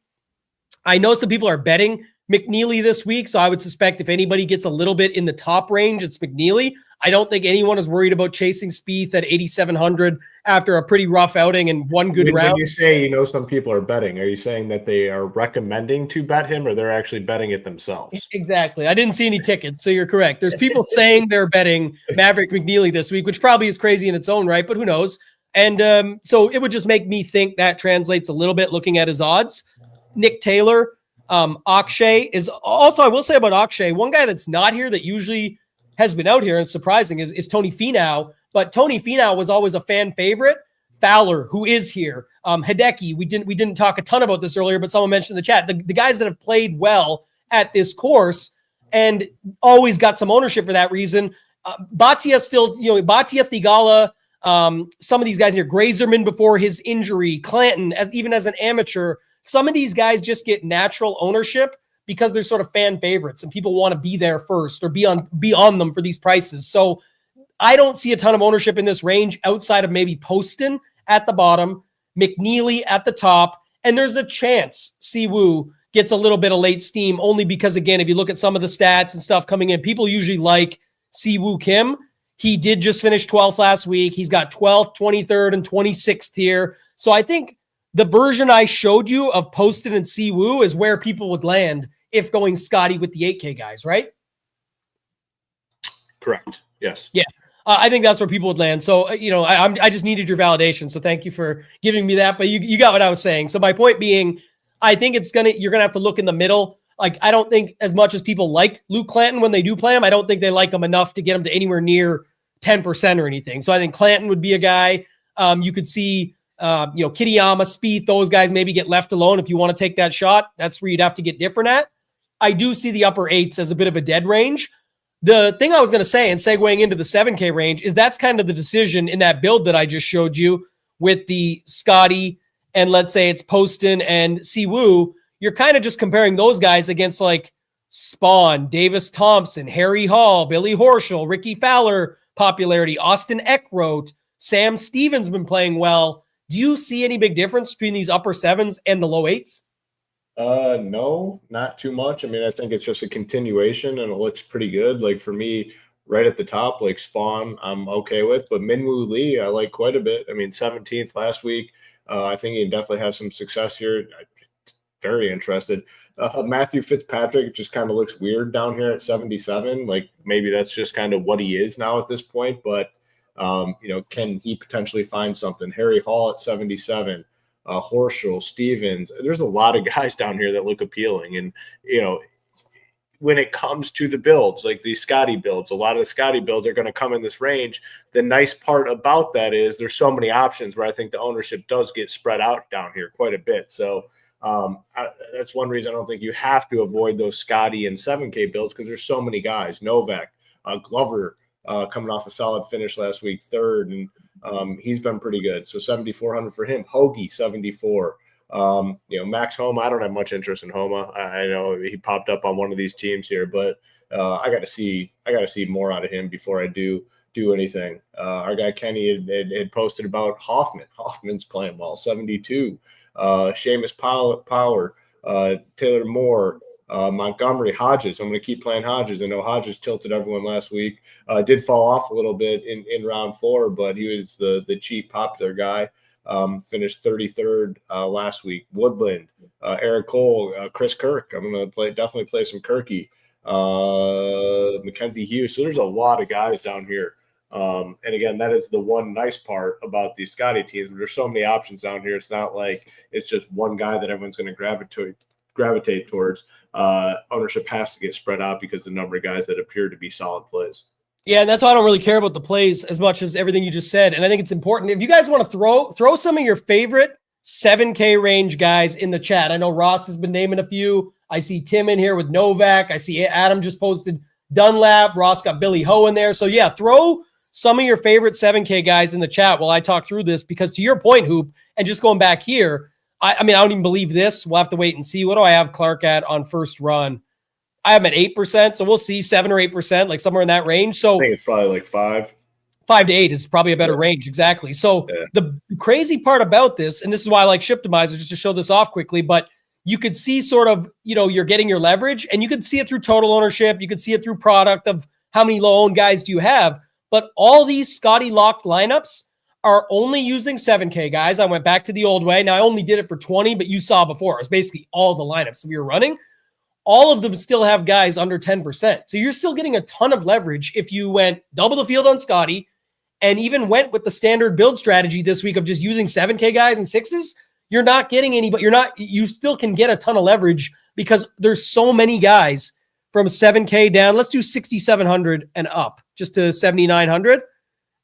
A: I know some people are betting McNeely this week, so I would suspect if anybody gets a little bit in the top range, it's McNeely. I don't think anyone is worried about chasing Spieth at 8,700 after a pretty rough outing and one good round.
B: When you say some people are betting, are you saying that they are recommending to bet him, or they're actually betting it themselves?
A: Exactly. I didn't see any tickets, so you're correct. There's people saying they're betting Maverick McNeely this week, which probably is crazy in its own right, but who knows? And so it would just make me think that translates a little bit looking at his odds. Nick Taylor, Akshay is also, I will say about Akshay, one guy that's not here that usually has been out here and surprising is Tony Finau. But Tony Finau was always a fan favorite Fowler, who is here, Hideki. We didn't talk a ton about this earlier, but someone mentioned in the chat, the guys that have played well at this course and always got some ownership for that reason. Bhatia still, Bhatia, Thigala, some of these guys here, Grazerman before his injury, Clanton, even as an amateur, some of these guys just get natural ownership because they're sort of fan favorites and people want to be there first or be on them for these prices. So I don't see a ton of ownership in this range outside of maybe Poston at the bottom, McNeely at the top, and there's a chance Siwoo gets a little bit of late steam only because, again, if you look at some of the stats and stuff coming in, people usually like Siwoo Kim. He did just finish 12th last week. He's got 12th, 23rd, and 26th here. So I think the version I showed you of Poston and Siwoo is where people would land if going Scotty with the 8K guys, right?
B: Correct. Yes.
A: Yeah. I think that's where people would land. So, I just needed your validation. So thank you for giving me that. But you got what I was saying. So my point being, I think you're going to have to look in the middle. Like, I don't think as much as people like Luke Clanton when they do play him, I don't think they like him enough to get him to anywhere near 10% or anything. So I think Clanton would be a guy. You could see, Kitayama, Spieth, those guys maybe get left alone. If you want to take that shot, that's where you'd have to get different at. I do see the upper eights as a bit of a dead range. The thing I was going to say, and segueing into the 7K range, is that's kind of the decision in that build that I just showed you with the Scotty and let's say it's Poston and Siwoo. You're kind of just comparing those guys against like Spawn, Davis Thompson, Harry Hall, Billy Horschel, Ricky Fowler popularity, Austin Eckroat, Sam Stevens been playing well. Do you see any big difference between these upper sevens and the low eights?
B: No, not too much. I mean, I think it's just a continuation and it looks pretty good. Like for me, right at the top, like Spawn, I'm okay with, but Minwoo Lee, I like quite a bit. I mean, 17th last week. I think he definitely has some success here. Very interested. Matthew Fitzpatrick just kind of looks weird down here at 77. Like maybe that's just kind of what he is now at this point, but can he potentially find something? Harry Hall at 77. Horschel, Stevens. There's a lot of guys down here that look appealing. And, when it comes to the builds, like these Scotty builds, a lot of the Scotty builds are going to come in this range. The nice part about that is there's so many options where I think the ownership does get spread out down here quite a bit. So that's one reason I don't think you have to avoid those Scotty and 7K builds because there's so many guys. Novak, Glover, coming off a solid finish last week, third, and he's been pretty good. So 7,400 for him. Hoagie, 74. Max Homa, I don't have much interest in Homa. I know he popped up on one of these teams here, but I got to see more out of him before I do anything. Our guy Kenny had posted about Hoffman. Hoffman's playing well, 72. Seamus Power, Taylor Moore, Montgomery, Hodges. I'm going to keep playing Hodges. I know Hodges tilted everyone last week. Did fall off a little bit in round 4, but he was the cheap popular guy. Finished 33rd last week. Woodland, Eric Cole, Chris Kirk. I'm going to definitely play some Kirky. Mackenzie Hughes. So there's a lot of guys down here. And again, that is the one nice part about these Scotty teams. There's so many options down here. It's not like it's just one guy that everyone's going to gravitate towards. Ownership has to get spread out because the number of guys that appear to be solid plays.
A: Yeah, and that's why I don't really care about the plays as much as everything you just said. And I think it's important. If you guys want to throw some of your favorite 7K range guys in the chat. I know Ross has been naming a few. I see Tim in here with Novak. I see Adam just posted Dunlap. Ross got Billy Ho in there. So yeah, throw some of your favorite 7K guys in the chat while I talk through this, because to your point, Hoop, and just going back here, I mean, I don't even believe this. We'll have to wait and see. What do I have Clark at on first run? I have him at 8%, so we'll see 7 or 8%, like somewhere in that range. So
B: I think it's probably like 5
A: to 8 is probably a better range. Exactly. So the crazy part about this, and this is why I like Shiptimizer, just to show this off quickly, but you could see sort of, you're getting your leverage, and you could see it through total ownership. You could see it through product of how many low owned guys do you have. But all these Scotty locked lineups are only using 7K guys. I went back to the old way. Now I only did it for 20, but you saw before, it was basically all the lineups we were running. All of them still have guys under 10%. So you're still getting a ton of leverage if you went double the field on Scotty and even went with the standard build strategy this week of just using 7K guys and 6s. You're not getting any, but you still can get a ton of leverage because there's so many guys from 7K down. Let's do 6,700 and up just to 7,900.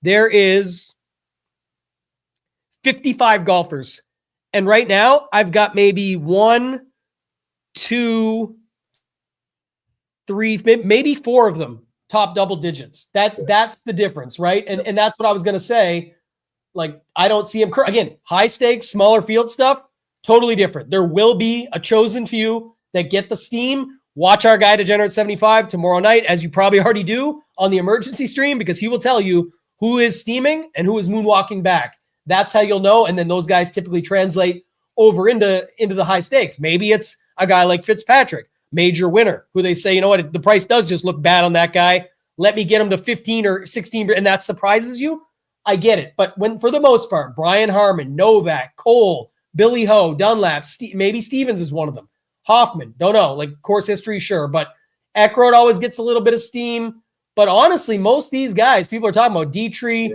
A: There is 55 golfers. And right now I've got maybe 1, 2, 3, maybe 4 of them top double digits. That's the difference, right? And that's what I was going to say. Like, I don't see him again, high stakes, smaller field stuff, totally different. There will be a chosen few that get the steam. Watch our guy Degenerate 75 tomorrow night, as you probably already do on the emergency stream, because he will tell you who is steaming and who is moonwalking back. That's how you'll know. And then those guys typically translate over into the high stakes. Maybe it's a guy like Fitzpatrick, major winner, who they say, you know what, the price does just look bad on that guy. Let me get him to 15 or 16, and that surprises you. I get it. But for the most part, Brian Harmon, Novak, Cole, Billy Ho, Dunlap, maybe Stevens is one of them. Hoffman, don't know, like course history, sure. But Eckroat always gets a little bit of steam. But honestly, most of these guys, people are talking about Dietrich,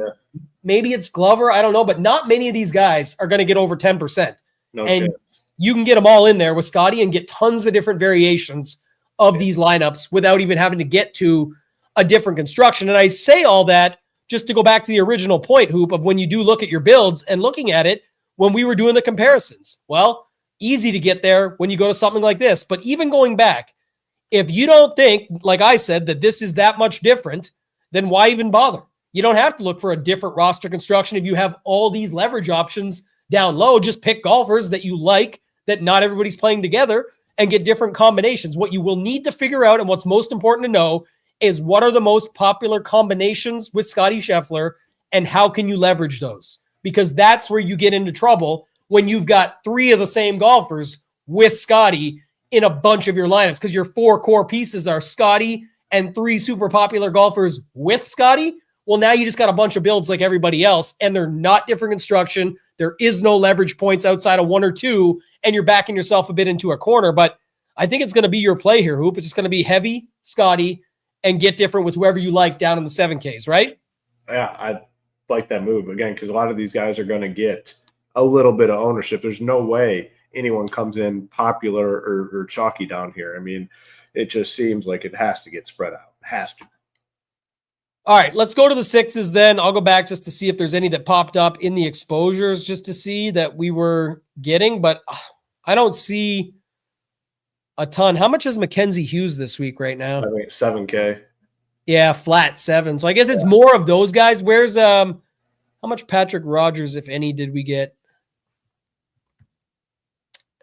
A: maybe it's Glover, I don't know. But not many of these guys are going to get over 10%.
B: No
A: and
B: chance.
A: You can get them all in there with Scotty and get tons of different variations of these lineups without even having to get to a different construction. And I say all that just to go back to the original point, Hoop, of when you do look at your builds and looking at it when we were doing the comparisons. Well, easy to get there when you go to something like this. But even going back, if you don't think, like I said, that this is that much different, then why even bother? You don't have to look for a different roster construction if you have all these leverage options down low. Just pick golfers that you like, that not everybody's playing together, and get different combinations. What you will need to figure out, and what's most important to know, is what are the most popular combinations with Scotty Scheffler, and how can you leverage those? Because that's where you get into trouble when you've got 3 of the same golfers with Scotty in a bunch of your lineups, because your 4 core pieces are Scotty and 3 super popular golfers with Scotty. Well, now you just got a bunch of builds like everybody else, and they're not different construction. There is no leverage points outside of 1 or 2, and you're backing yourself a bit into a corner. But I think it's going to be your play here, Hoop. It's just going to be heavy Scotty and get different with whoever you like down in the 7Ks, right?
B: Yeah, I like that move again, because a lot of these guys are going to get a little bit of ownership. There's no way anyone comes in popular or chalky down here. I mean, it just seems like it has to get spread out. It has to.
A: All right, let's go to the 6s then. I'll go back just to see if there's any that popped up in the exposures, just to see that we were getting, but I don't see a ton. How much is Mackenzie Hughes this week right now?
B: I think 7K.
A: Yeah, flat 7. So I guess it's more of those guys. Where's how much Patrick Rogers, if any, did we get?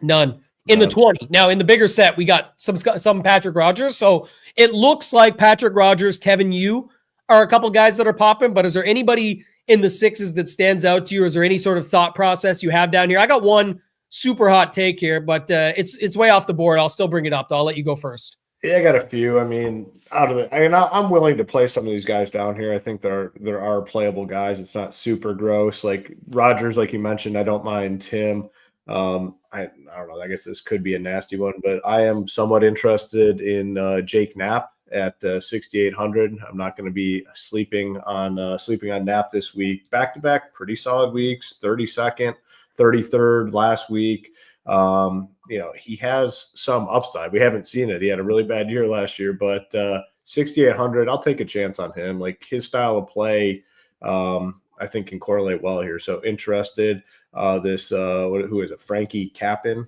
A: None. In the 20. Now, in the bigger set, we got some Patrick Rogers. So it looks like Patrick Rogers, Kevin Yu are a couple guys that are popping, but is there anybody in the 6s that stands out to you? Is there any sort of thought process you have down here? I got one super hot take here, but it's way off the board. I'll still bring it up, though. I'll let you go first.
B: Yeah, I got a few. I mean, I'm willing to play some of these guys down here. I think there are playable guys. It's not super gross. Like Rogers, like you mentioned, I don't mind Tim. I don't know. I guess this could be a nasty one, but I am somewhat interested in Jake Knapp at 6,800. I'm not going to be sleeping on Knapp this week. Back-to-back, pretty solid weeks. 32nd, 33rd last week. He has some upside. We haven't seen it. He had a really bad year last year, but 6,800, I'll take a chance on him. Like his style of play, I think can correlate well here. So interested. Who is it? Frankie Capin,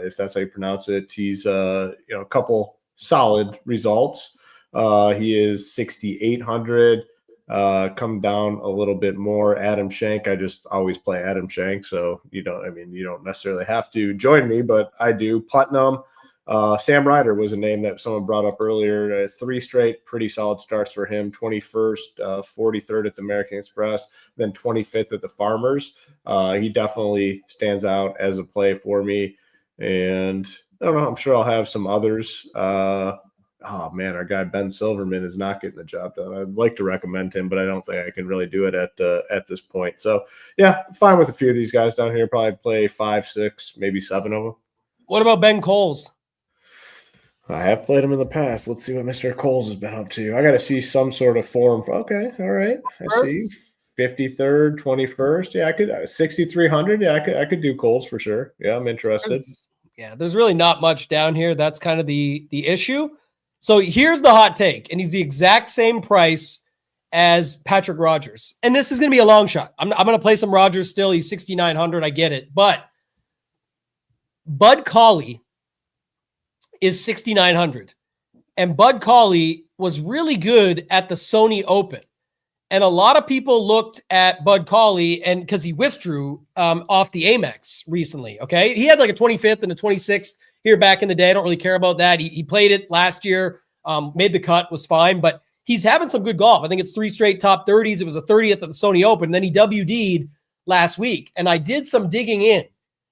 B: if that's how you pronounce it. He's a couple solid results. He is 6,800. Come down a little bit more. Adam Shank, I just always play Adam Shank, so you don't necessarily have to join me, but I do. Putnam, Sam Ryder was a name that someone brought up earlier. 3 straight pretty solid starts for him. 21st, 43rd at the American Express, then 25th at the Farmers. He definitely stands out as a play for me, and I don't know. I'm sure I'll have some others. Oh man, our guy Ben Silverman is not getting the job done. I'd like to recommend him, but I don't think I can really do it at this point. So yeah, fine with a few of these guys down here. Probably play 5, 6, maybe 7 of them.
A: What about Ben Coles?
B: I have played him in the past. Let's see what Mr. Coles has been up to. I got to see some sort of form. Okay, all right. I see 53rd, 21st. Yeah, I could 6,300. Yeah, I could do Coles for sure. Yeah, I'm interested.
A: There's really not much down here. That's kind of the issue. So here's the hot take, and he's the exact same price as Patrick Rogers. And this is going to be a long shot. I'm going to play some Rogers still. He's 6,900. I get it. But Bud Cauley is 6,900. And Bud Cauley was really good at the Sony Open. And a lot of people looked at Bud Cauley and because he withdrew off the Amex recently. Okay. He had like a 25th and a 26th here back in the day. I don't really care about that. He played it last year, made the cut, was fine, but he's having some good golf. I think it's 3 straight top 30s. It was a 30th at the Sony Open. Then he WD'd last week. And I did some digging in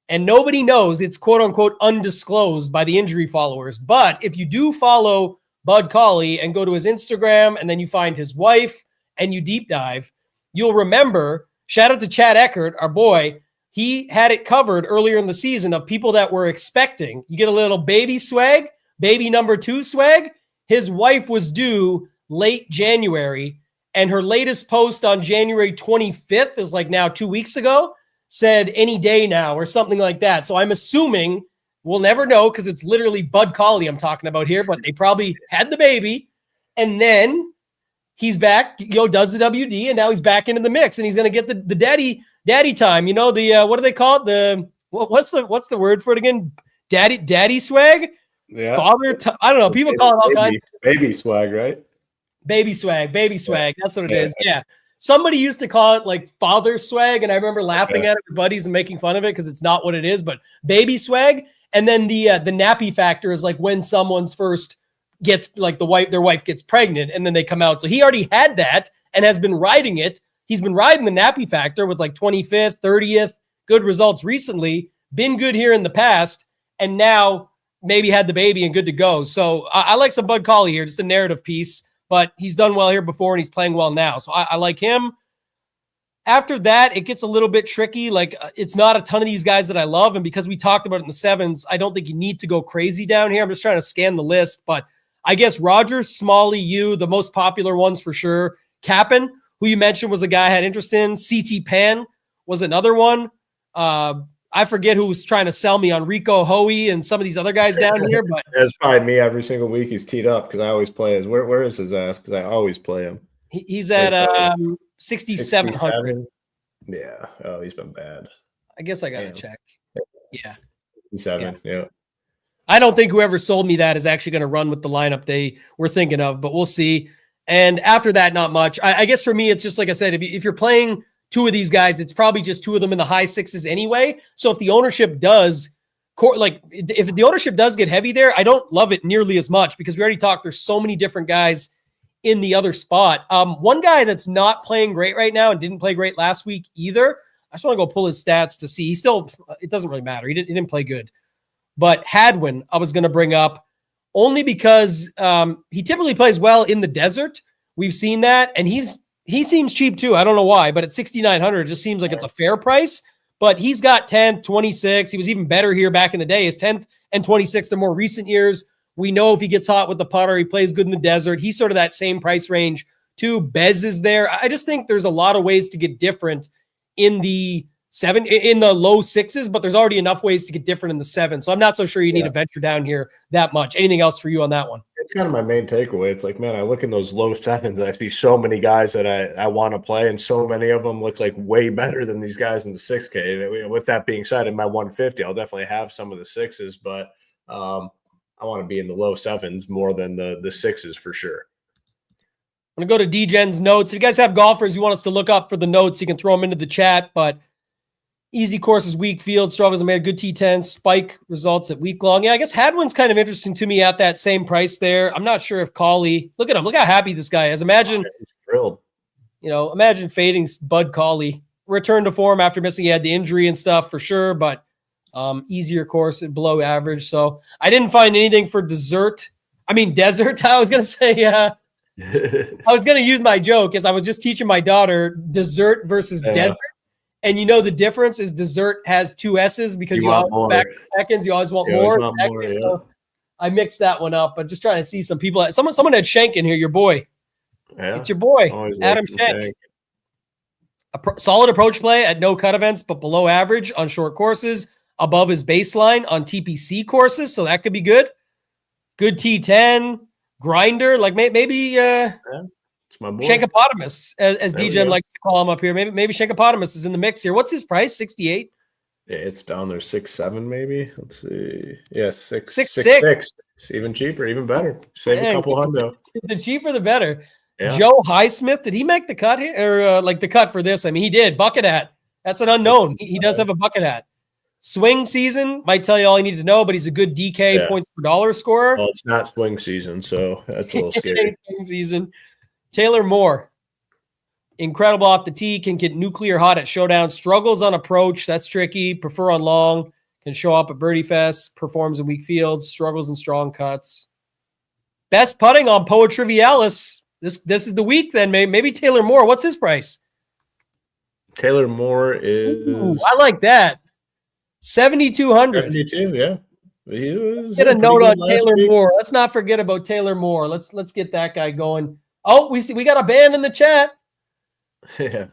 A: and nobody knows, it's quote unquote undisclosed by the injury followers. But if you do follow Bud Cauley and go to his Instagram and then you find his wife and you deep dive, you'll remember, shout out to Chad Eckert, our boy, he had it covered earlier in the season of people that were expecting. You get a little baby swag, baby number 2 swag. His wife was due late January, and her latest post on January 25th is like now 2 weeks ago, said any day now or something like that. So I'm assuming, we'll never know because it's literally Bud Cauley I'm talking about here, but they probably had the baby, and then he's back, does the WD, and now he's back into the mix, and he's going to get the daddy time. The what do they call it? The what's the word for it again? Daddy swag.
B: Yeah.
A: I don't know. People call it all kinds.
B: Baby swag, right?
A: Baby swag.
B: Yeah.
A: That's what it is. Yeah. Somebody used to call it like father swag, and I remember laughing at it with buddies and making fun of it because it's not what it is. But baby swag, and then the nappy factor is like when someone's first gets like their wife gets pregnant and then they come out. So he already had that and has been riding it. He's been riding the nappy factor with like 25th, 30th, good results recently, been good here in the past, and now maybe had the baby and good to go. So I like some Bud Cauley here, just a narrative piece, but he's done well here before and he's playing well now. So I like him. After that, it gets a little bit tricky. Like it's not a ton of these guys that I love. And because we talked about it in the 7s, I don't think you need to go crazy down here. I'm just trying to scan the list, but I guess Rogers, Smalley, the most popular ones for sure. Kappen, who you mentioned was a guy I had interest in. CT Pan was another one. I forget who was trying to sell me on Rico Hoey and some of these other guys down here. But
B: that's probably me every single week. He's teed up because I always play his. Where is his ass? Because I always play him.
A: He's at 6,700.
B: Yeah. Oh, he's been bad.
A: I guess I got to check. Yeah.
B: 7. Yeah.
A: I don't think whoever sold me that is actually going to run with the lineup they were thinking of, but we'll see. And after that, not much. I guess for me, it's just like I said, if you're playing 2 of these guys, it's probably just 2 of them in the high 6s anyway. So if the ownership does, if the ownership does get heavy there, I don't love it nearly as much because we already talked. There's so many different guys in the other spot. One guy that's not playing great right now and didn't play great last week either. I just want to go pull his stats to see. It doesn't really matter. He didn't play good. But Hadwin, I was going to bring up only because he typically plays well in the desert. We've seen that, and he seems cheap too. I don't know why, but at 6,900, it just seems like it's a fair price. But he's got 10th, 26. He was even better here back in the day. His 10th and 26th are more recent years. We know if he gets hot with the putter, he plays good in the desert. He's sort of that same price range too. Bez is there. I just think there's a lot of ways to get different in the low 6s, but there's already enough ways to get different in the 7. So I'm not so sure you need to venture down here that much. Anything else for you on that one?
B: It's kind of my main takeaway. It's like, man, I look in those low 7s and I see so many guys that I want to play, and so many of them look like way better than these guys in the 6K. And with that being said, in my 150, I'll definitely have some of the 6s, but I want to be in the low 7s more than the 6s for sure.
A: I'm going to go to DGen's notes. If you guys have golfers you want us to look up for the notes, you can throw them into the chat, but easy courses, weak field, struggles and made good T10, spike results at week long. Yeah, I guess Hadwin's kind of interesting to me at that same price there. I'm not sure if Cauley, look at him. Look how happy this guy is. Imagine,
B: he's thrilled.
A: Imagine fading Bud Cauley. Return to form after missing. He had the injury and stuff for sure, but easier course and below average. So I didn't find anything for desert. I was going to say, I was going to use my joke as I was just teaching my daughter desert versus desert. And the difference is dessert has 2 S's because you always back to seconds. You always want more. So I mixed that one up, but just trying to see some people. Someone had Schenk in here, your boy. Yeah. It's your boy, Adam Schenk. Solid approach play at no cut events, but below average on short courses, above his baseline on TPC courses. So that could be good. Good T10, grinder, like maybe
B: It's my boy.
A: Shankopotamus, as DJ likes to call him up here. Maybe Shankopotamus is in the mix here. What's his price? 68.
B: Yeah, it's down there 6.7 maybe. Let's see. Yeah,
A: 6.6.
B: Even cheaper, even better. Save a couple hundo.
A: The cheaper, the better.
B: Yeah.
A: Joe Highsmith, did he make the cut here, or like the cut for this? I mean, he did. Bucket hat. That's an unknown. He does have a bucket hat. Swing season might tell you all you need to know, but he's a good DK points per dollar scorer.
B: Well, it's not swing season, so that's a little scary.
A: Swing season. Taylor Moore, incredible off the tee, can get nuclear hot at showdown. Struggles on approach, that's tricky. Prefer on long, can show up at Birdie Fest. Performs in weak fields. Struggles in strong cuts. Best putting on Poa Trivialis. This is the week. Then maybe Taylor Moore. What's his price?
B: Taylor Moore is.
A: Ooh, I like that. 7,200.
B: 72, yeah. Let's
A: get a note on Taylor Moore. Let's not forget about Taylor Moore. Let's get that guy going. Oh, we got a band in the chat.
B: Yeah,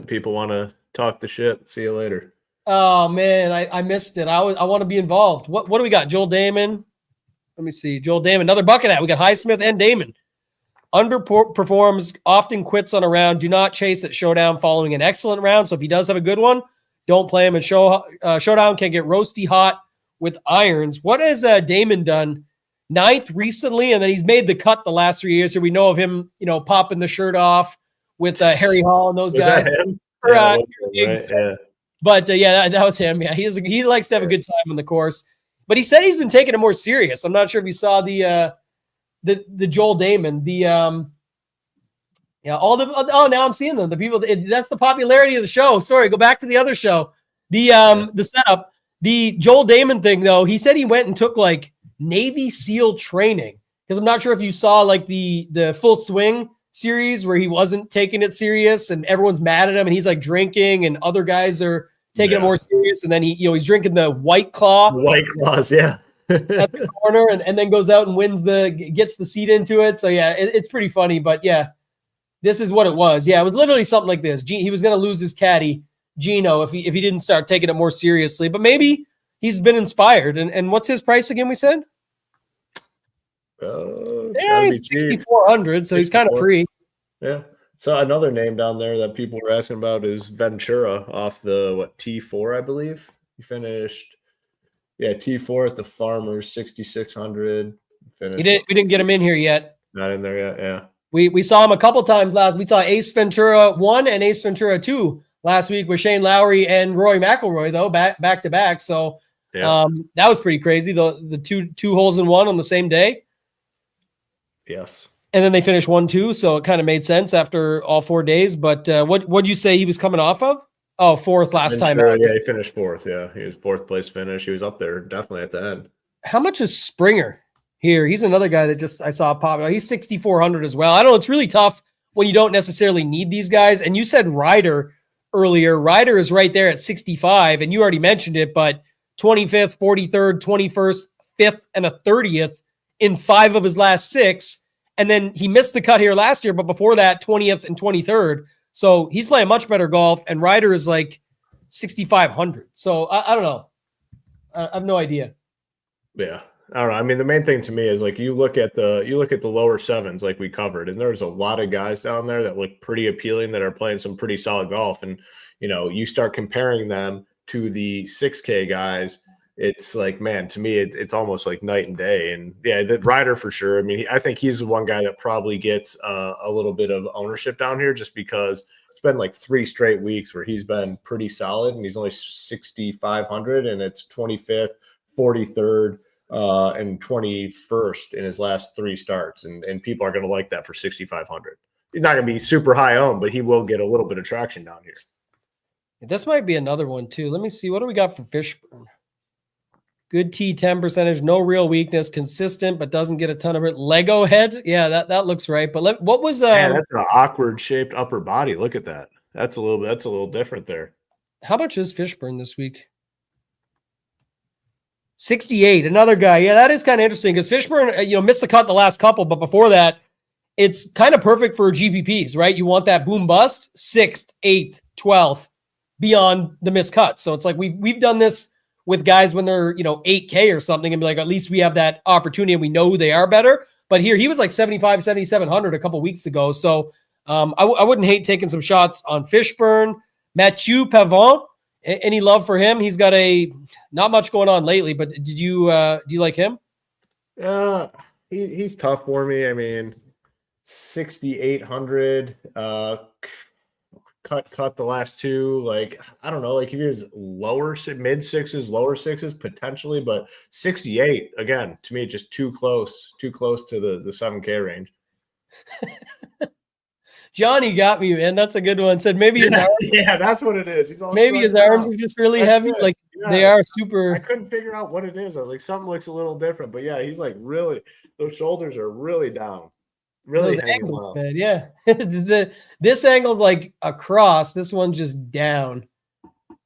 B: people want to talk the shit. See you later.
A: Oh man, I missed it. I want to be involved. What do we got? Joel Damon. Let me see. Joel Damon, another bucket hat. We got Highsmith and Damon. Underperforms, often quits on a round. Do not chase at showdown following an excellent round. So if he does have a good one, don't play him in showdown. Can get roasty hot with irons. What has Damon done? 9th recently, and then he's made the cut the last 3 years. So we know of him, popping the shirt off with Harry Hall and those guys.
B: That him?
A: Yeah. But that was him. Yeah, he likes to have a good time on the course. But he said he's been taking it more serious. I'm not sure if you saw the Joel Damon. Now I'm seeing them. The people. That's the popularity of the show. Sorry, go back to the other show. The setup. The Joel Damon thing, though, he said he went and took like Navy SEAL training, because I'm not sure if you saw like the Full Swing series where he wasn't taking it serious and everyone's mad at him and he's like drinking and other guys are taking it more serious, and then he's drinking the White Claws, at the corner, and then goes out and gets the seat into it. So yeah, it's pretty funny, but yeah, this is what it was. Yeah, it was literally something like this. He was going to lose his caddy Gino if he didn't start taking it more seriously, but maybe he's been inspired. And what's his price again? We said, he's 6,400, so he's kind of free.
B: Yeah. So another name down there that people were asking about is Ventura off the T4, I believe. He finished, T4 at the Farmers, 6,600.
A: We didn't get him in here yet.
B: Not in there yet. Yeah.
A: We saw him a couple times last. We saw Ace Ventura 1 and Ace Ventura 2 last week with Shane Lowry and Rory McIlroy, though, back to back. So that was pretty crazy. The two holes in one on the same day.
B: Yes.
A: And then they finished 1-2, so it kind of made sense after all 4 days. But what'd you say he was coming off of? Oh, 4th last time out.
B: Yeah, he finished 4th. Yeah, he was 4th place finish. He was up there definitely at the end.
A: How much is Springer here? He's another guy that I saw pop out. He's 6,400 as well. I don't know. It's really tough when you don't necessarily need these guys. And you said Ryder earlier. Ryder is right there at 65, and you already mentioned it, but 25th, 43rd, 21st, 5th, and a 30th in 5 of his last 6. And then he missed the cut here last year, but before that, 20th and 23rd. So he's playing much better golf, and Ryder is like 6,500. So I don't know. I have no idea.
B: Yeah. I don't know. I mean, the main thing to me is like you look at the lower sevens like we covered, and there's a lot of guys down there that look pretty appealing that are playing some pretty solid golf. And, you start comparing them to the 6K guys. It's like, man, to me, it's almost like night and day. And yeah, the Ryder for sure. I mean, I think he's the one guy that probably gets a little bit of ownership down here just because it's been like 3 straight weeks where he's been pretty solid, and he's only 6,500, and it's 25th, 43rd, and 21st in his last 3 starts. And people are going to like that for 6,500. He's not going to be super high owned, but he will get a little bit of traction down here.
A: This might be another one too. Let me see. What do we got for Fishburne? Good T10 percentage, no real weakness, consistent, but doesn't get a ton of it. Lego head. Yeah, that looks right. But what was
B: man, that's an awkward shaped upper body. Look at that. That's a little different there.
A: How much is Fishburne this week? 68. Another guy. Yeah, that is kind of interesting because Fishburne, missed the cut the last couple, but before that, it's kind of perfect for GPPs, right? You want that boom bust, 6th, 8th, 12th, beyond the missed cut. So it's like we've done this with guys when they're 8K or something, and be like, at least we have that opportunity and we know who they are better. But here he was like 75, 7,700 a couple weeks ago. So I wouldn't hate taking some shots on Fishburne. Mathieu Pavon, any love for him? He's got not much going on lately, but do you like him?
B: He's tough for me. I mean, 6,800, cut the last two. Like, I don't know, like if he was mid sixes, lower sixes potentially, but 68 again, to me, just too close to the 7K range.
A: Johnny got me, man. That's a good one. Said maybe his arms.
B: Yeah, that's what it is. He's all
A: maybe his arms are just really heavy. Like they are super.
B: I couldn't figure out what it is. I was like, something looks a little different. But yeah, he's like really, those shoulders are really down. Really
A: those angles, man. Yeah. This angle's like across. This one's just down.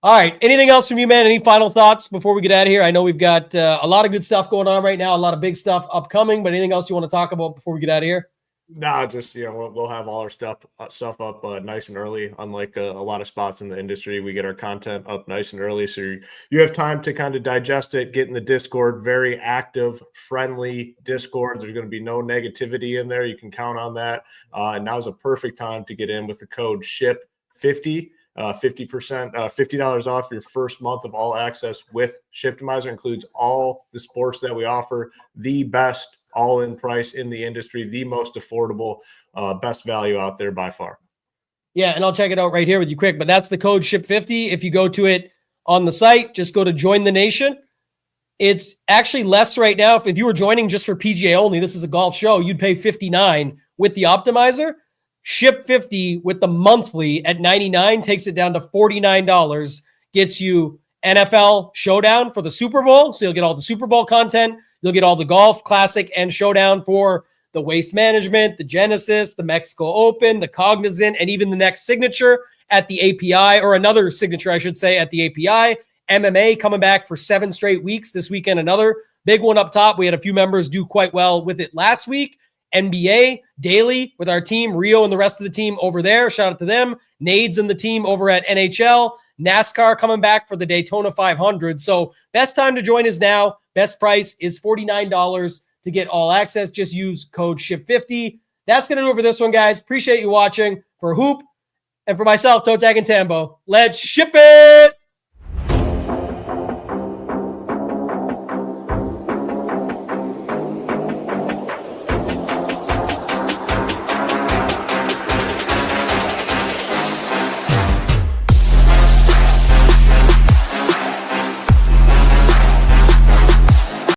A: All right. Anything else from you, man? Any final thoughts before we get out of here? I know we've got a lot of good stuff going on right now, a lot of big stuff upcoming, but anything else you want to talk about before we get out of here?
B: No, just, we'll have all our stuff up nice and early. Unlike a lot of spots in the industry, we get our content up nice and early, so you have time to kind of digest it. Get in the Discord, very active, friendly Discord. There's going to be no negativity in there. You can count on that. And now's a perfect time to get in with the code SHIP50. 50%, $50 off your first month of all access with Shiptimizer. Includes all the sports that we offer, the best all-in price in the industry, the most affordable, best value out there by far.
A: Yeah, and I'll check it out right here with you quick, but that's the code SHIP50. If you go to it on the site, just go to Join the Nation. It's actually less right now. If you were joining just for PGA only, this is a golf show, you'd pay $59 with the optimizer. SHIP50 with the monthly at $99 takes it down to $49, gets you NFL Showdown for the Super Bowl. So you'll get all the Super Bowl content. You'll get all the golf, classic, and Showdown for the Waste Management, the Genesis, the Mexico Open, the Cognizant, and even the next signature at the API, or another signature, I should say, at the API. MMA coming back for 7 straight weeks. This weekend, another big one up top. We had a few members do quite well with it last week. NBA daily with our team, Rio and the rest of the team over there. Shout out to them. Nades and the team over at NHL. NASCAR coming back for the Daytona 500. So best time to join is now. Best price is $49 to get all access. Just use code SHIP50. That's going to do it for this one, guys. Appreciate you watching. For Hoop and for myself, ToeTagginTambo, let's ship it!